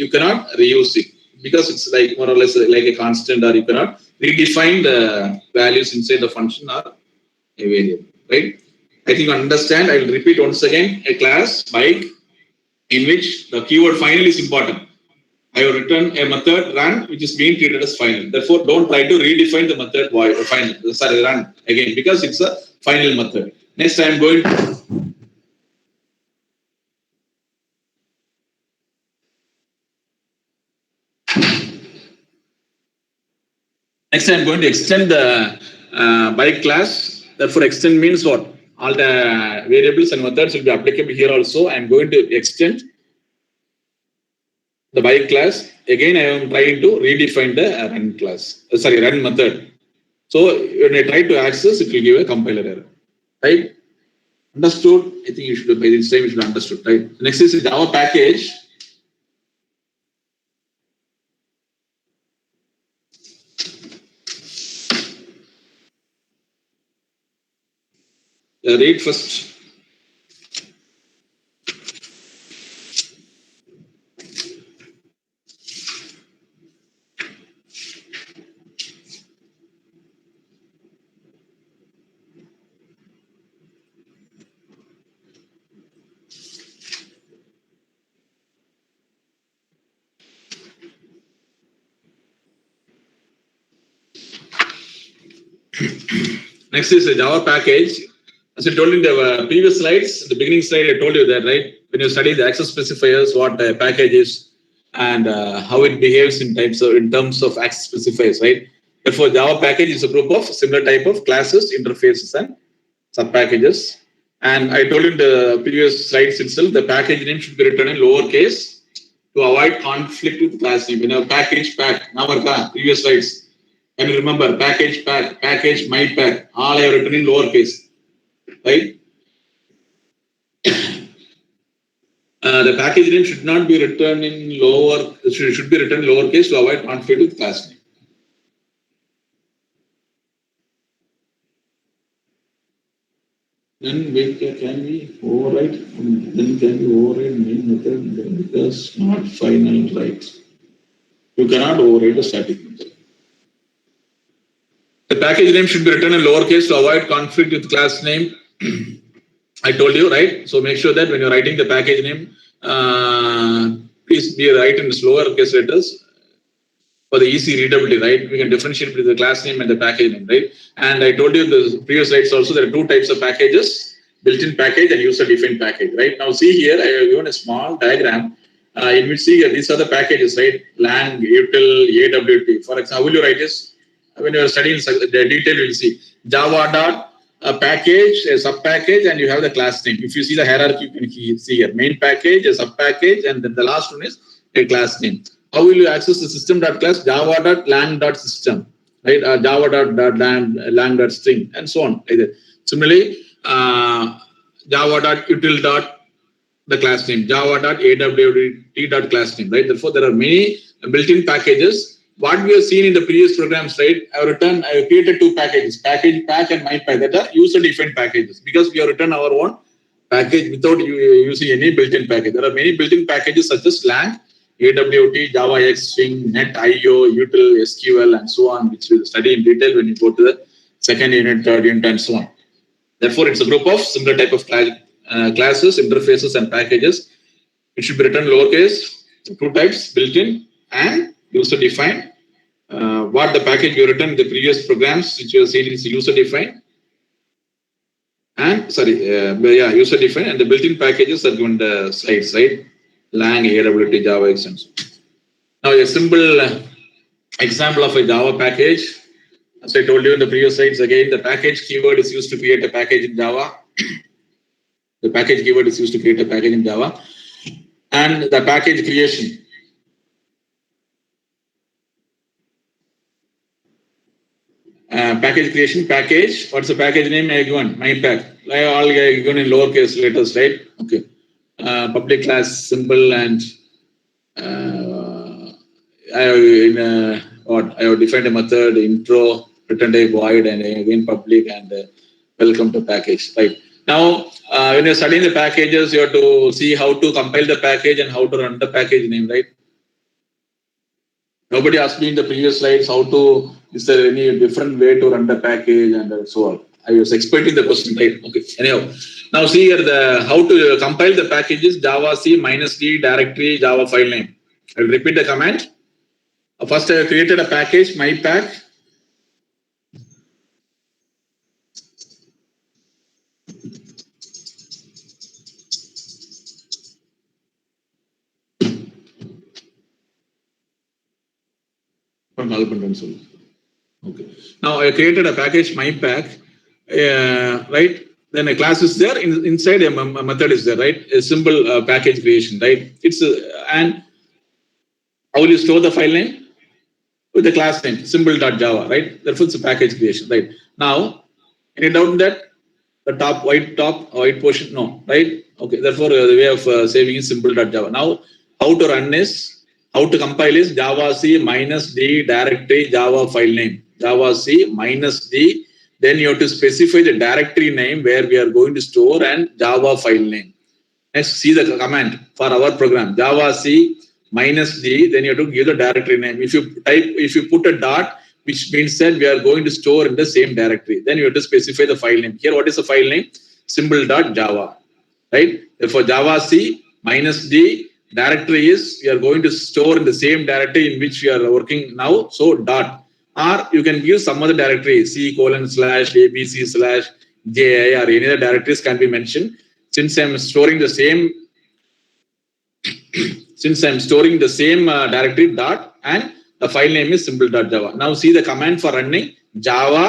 S1: you cannot reuse it because it's like more or less like a constant, or you cannot redefine the values inside the function or a variable, right? I think you understand. I will repeat once again: a class bike in which the keyword final is important. I will return a method run which is being treated as final. Therefore, don't try to redefine the method void final. Sorry, run again because it's a final method. Next, I am going to extend the bike class. Therefore, extend means what? All the variables and methods will be applicable here also. I am going to extend the bike class. Again, I am trying to redefine the run class. Run method. So when I try to access, it will give a compiler error. Right? Understood? I think you should, by this time, you should understood, right? Next is a Java package. Read first. Next is a Java package. As I told in the previous slides, the beginning slide, I told you that, right? When you study the access specifiers, what a package is and how it behaves in terms of access specifiers, right? Therefore, Java package is a group of similar type of classes, interfaces, and subpackages. And I told you in the previous slides itself, the package name should be written in lowercase to avoid conflict with class name. Package pack, previous slides. Can you remember package pack, package my pack? All I have written in lowercase, right? The package name should not be written in should be written lowercase to avoid conflict with class name. then can we override? Then can we override main method because not final, right? You cannot override the static method. The package name should be written in lowercase to avoid conflict with class name. I told you, right? So make sure that when you're writing the package name, please be write in lowercase letters for the easy readability, right? We can differentiate between the class name and the package name, right? And I told you in the previous slides also there are two types of packages: built-in package and user-defined package, right? Now see here, I have given a small diagram in which see these are the packages, right? Lang, util, AWT. For example, how will you write this? When you are studying the detail, you will see Java dot a package, a sub package, and you have the class name. If you see the hierarchy, you can see here main package, a sub package, and then the last one is a class name. How will you access the system.class? Java.lang.system, right? Java.lang.string, and so on. Similarly, Java.util. The class name, Java.awt.class name, right? Therefore, there are many built-in packages. What we have seen in the previous programs, right? I have created two packages, package pack and my pack, that are user-defined packages, because we have written our own package without using any built-in package. There are many built-in packages such as Lang, AWT, Java X, String, Net, IO, Util, SQL, and so on, which we'll study in detail when you go to the second unit, third unit, and so on. Therefore, it's a group of similar type of classes, interfaces, and packages. It should be written lowercase, two types, built-in and user-defined. What the package you written in the previous programs, which you have seen, is user-defined. And user-defined, and the built-in packages are given the slides, right? Lang, AWT, Java X, and so on. Now, a simple example of a Java package. As I told you in the previous slides, again, the package keyword is used to create a package in Java. The package keyword is used to create a package in Java. And the package creation. Package creation, package. What's the package name I given? My pack. I all given in lowercase letters, right? Okay. Public class symbol, and I have defined a method, intro, return type void, and again public, and welcome to package, right? Now, when you're studying the packages, you have to see how to compile the package and how to run the package name, right? Nobody asked me in the previous slides is there any different way to run the package and so on. I was expecting the question, right? Okay. Anyhow, now see here how to compile the packages: Java C -d directory Java file name. I'll repeat the command. First, I have created a package, my pack. Okay. Now I created a package, my pack, right? Then a class is there. Inside a method is there, right? A simple package creation, right? It's and how will you store the file name? With the class name, symbol.java, right? Therefore, it's a package creation, right? Now, any doubt in that? The top white portion, no, right? Okay. Therefore, the way of saving is symbol.java. Now, how to run is, how to compile is Java C -d directory Java file name. Java C -d. Then you have to specify the directory name where we are going to store and Java file name. Next, see the command for our program. Java C -d. Then you have to give the directory name. If you put a dot, which means that we are going to store in the same directory, then you have to specify the file name. Here, what is the file name? Symbol.java, right? Therefore, Java C -d directory is we are going to store in the same directory in which we are working now. So dot, or you can use some other directory, C:/ABC/JI, or any other directories can be mentioned. Since I'm storing the same directory dot, and the file name is symbol.java. Now see the command for running Java,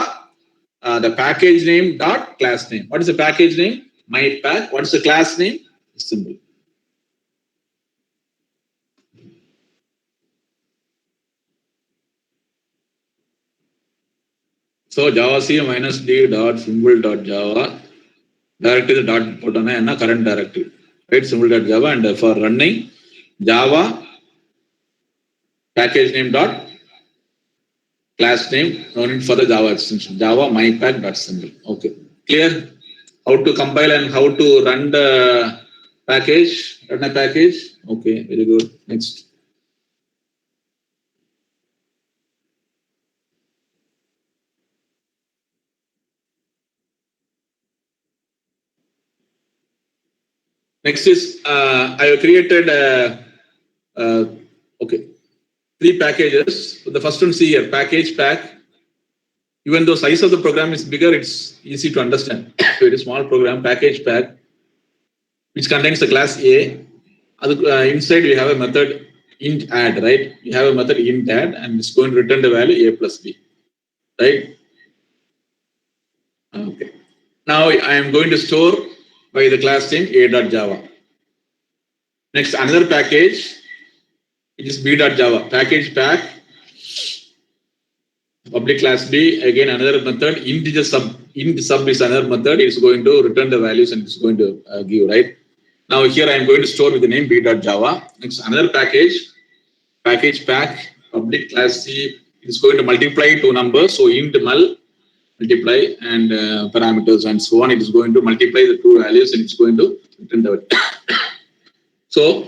S1: the package name dot class name. What is the package name? My pack. What is the class name? Symbol. So Java C -d dot symbol.java directory the dot put on a current directory, right? Symbol.java, and for running Java package name dot class name, no need for the Java extension. Java mypack.symbol. Okay. Clear? how to compile and how to run the package, run a package. Okay, very good. Next. Next is I have created okay 3 packages. The first one, see here, package pack. Even though size of the program is bigger, it's easy to understand. Very small program, package pack, which contains the class A. Inside we have a method int add, right? We have a method int add, and it's going to return the value A plus B, right? Okay. Now I am going to store by the class name a.java. Next, another package, which is b.java, package pack, public class B, again another method, integer sub. Int sub is another method, it's going to return the values and it's going to give, right? Now here I am going to store with the name b.java. Next, another package, package pack, public class C, is going to multiply 2 numbers, so int mul, multiply, and parameters and so on. It is going to multiply the 2 values and it's going to return the value. So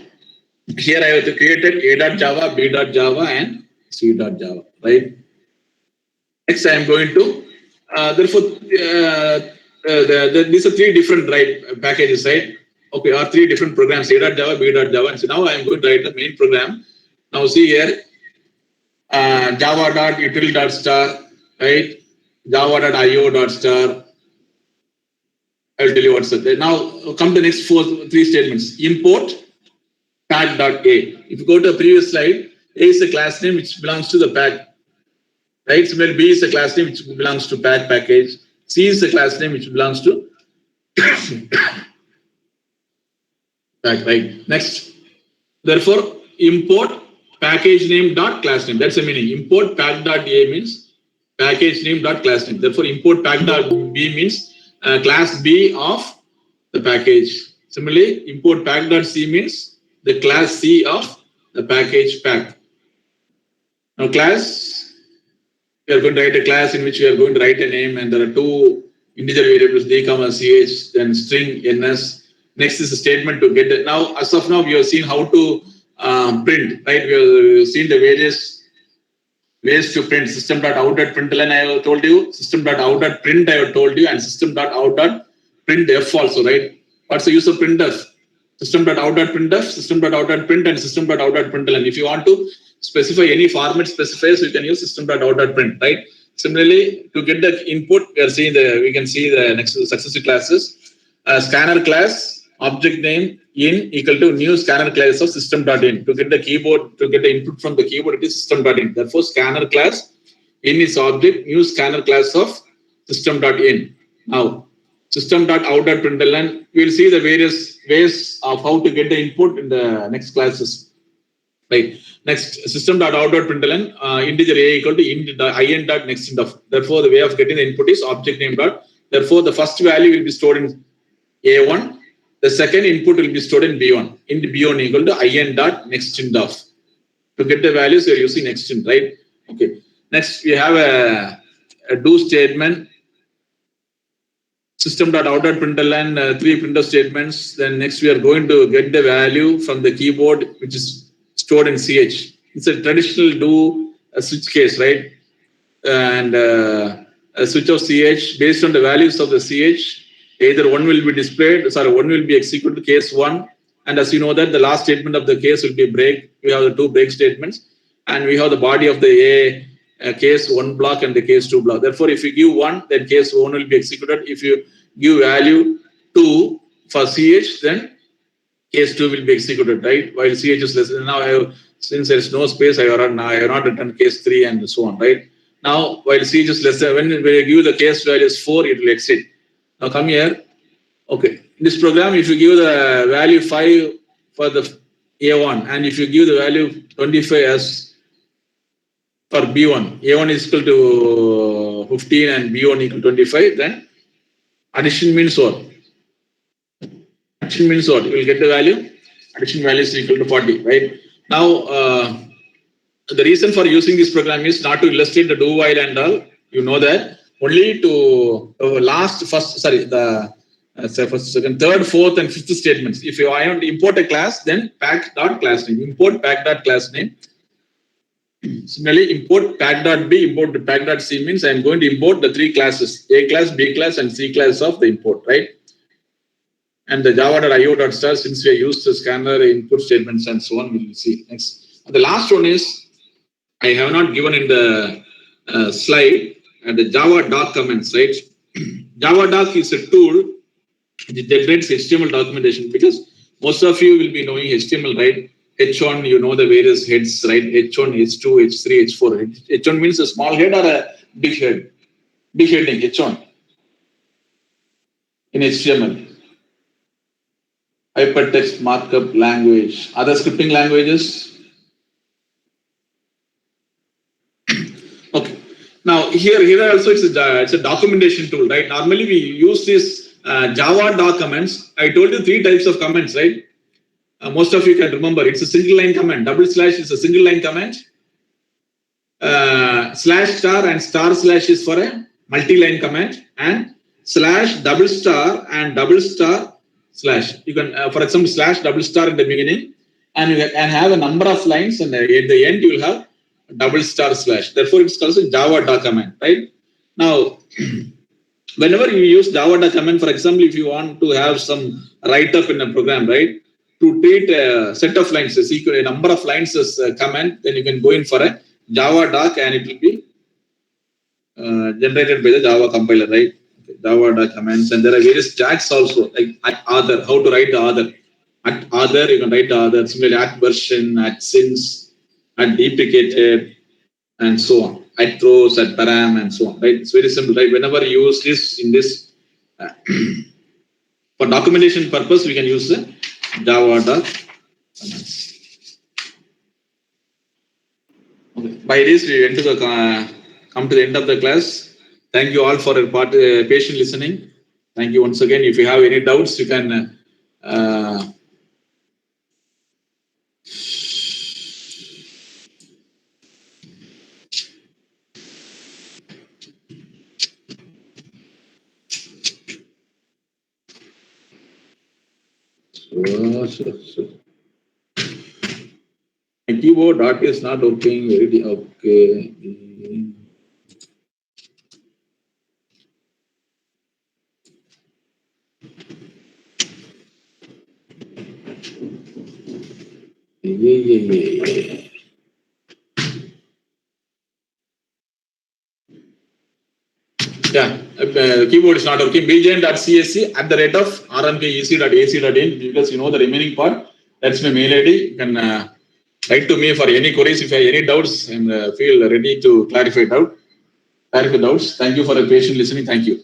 S1: here I have created a.java, b.java, and c.java, right? Next, I am going to therefore these are 3 different packages, right? Okay, or 3 different programs, a.java, b.java, and so now I am going to write the main program. Now see here, java.util.star, right? Java.io.star. I will tell you what's it. Now come to the next 3 statements. Import pack.a. If you go to the previous slide, A is a class name which belongs to the pack, right? Similarly, B is a class name which belongs to pack package. C is a class name which belongs to pack, right? Next, therefore, import package name dot class name. That's the meaning. Import pack.a means package name dot class name. Therefore, import pack.b means class B of the package. Similarly, import pack.c means the class C of the package pack. Now, class, we are going to write a class in which we are going to write a name, and there are 2 integer variables, d, ch, then string ns. Next is a statement to get it. Now, as of now, we have seen how to print, right? We have seen the various ways to print. System.out.println I have told you, system.out.print I have told you, and system.out.printf also, right? What's the use of printf? System.out.printf, system.out.print, and system.out.println. If you want to specify any format specifiers, you can use system.out.print, right? Similarly, to get the input, we can see the next successive classes. Scanner class, object name in equal to new scanner class of system.in. To get the keyboard, to get the input from the keyboard, it is system.in. Therefore, scanner class in is object, new scanner class of system.in. Now, system.out.println, we will see the various ways of how to get the input in the next classes. Right. Next, system.out.println, integer a equal to in.in.nextInt. Therefore, the way of getting the input is object name dot. Therefore, the first value will be stored in A1. The second input will be stored in B1. Int B1 equal to in.nextInt. To get the values, we are using nextInt, right? Okay. Next, we have a do statement. System.out.println, 3 printf statements. Then next, we are going to get the value from the keyboard, which is stored in ch. It's a traditional do switch case, right? And a switch of ch based on the values of the ch. Either one will be displayed, one will be executed, case 1. And as you know that the last statement of the case will be a break. We have the 2 break statements, and we have the body of the case 1 block and the case 2 block. Therefore, if you give 1, then case 1 will be executed. If you give value 2 for ch, then case 2 will be executed, right? While ch is less. Now, since there is no space, I have not written case 3 and so on, right? Now, while ch is less, when you give the case value is 4, it will exit. Now, come here. Okay. In this program, if you give the value 5 for the A1, and if you give the value 25 as for B1, A1 is equal to 15 and B1 equal to 25, then addition means what? Addition means what? You will get the value. Addition value is equal to 40, right? Now, the reason for using this program is not to illustrate the do while and all. You know that only to the first, second, third, fourth, and fifth statements. If I want to import a class, then pack.class name. Import pack.class name. Similarly, import pack.b, import pack.c means I am going to import the three classes, A class, B class, and C class of the import, right? And the java.io.star, since we have used the scanner, input statements, and so on, we will see. Next. And the last one is, I have not given in the slide, the Java doc comments, right? Java doc is a tool that generates HTML documentation, because most of you will be knowing HTML, right? H1, you know the various heads, right? H1, H2, H3, H4. H1 means a small head or a big head? Big heading, H1 in HTML. Hypertext markup language. Other scripting languages? Okay. Now here also it's a documentation tool, right? Normally we use this Java doc comments. I told you 3 types of comments, right? Most of you can remember, it's a single line comment. / is a single line comment. / and * is for a multi-line comment, and /, and // you can, for example, / in the beginning, and you can have a number of lines, and at the end you will have //. Therefore, it's called a Java doc comment, right? Now, whenever you use Java doc comment, for example, if you want to have some write-up in a program, right? To treat a set of lines, a number of lines as a comment, then you can go in for a Java doc, and it will be generated by the Java compiler, right? Okay, Java doc comments, and there are various tags also, like at author, how to write the author. At author, you can write the author. Similarly, at version, at since, at deprecated, and so on. At throws, at param, and so on. Right? It's very simple, right? Whenever you use this in this for documentation purpose, we can use the Java doc comments. Okay. By this, we went to the come to the end of the class. Thank you all for your patient listening. Thank you once again. If you have any doubts, you can My keyboard dot is not working. Okay. Yeah, keyboard is not working. bjain.csc @ RMKEC.ac.in, because you know the remaining part. That's my mail ID. You can write to me for any queries. If you have any doubts, and feel ready to clarify doubts. Thank you for your patient listening. Thank you.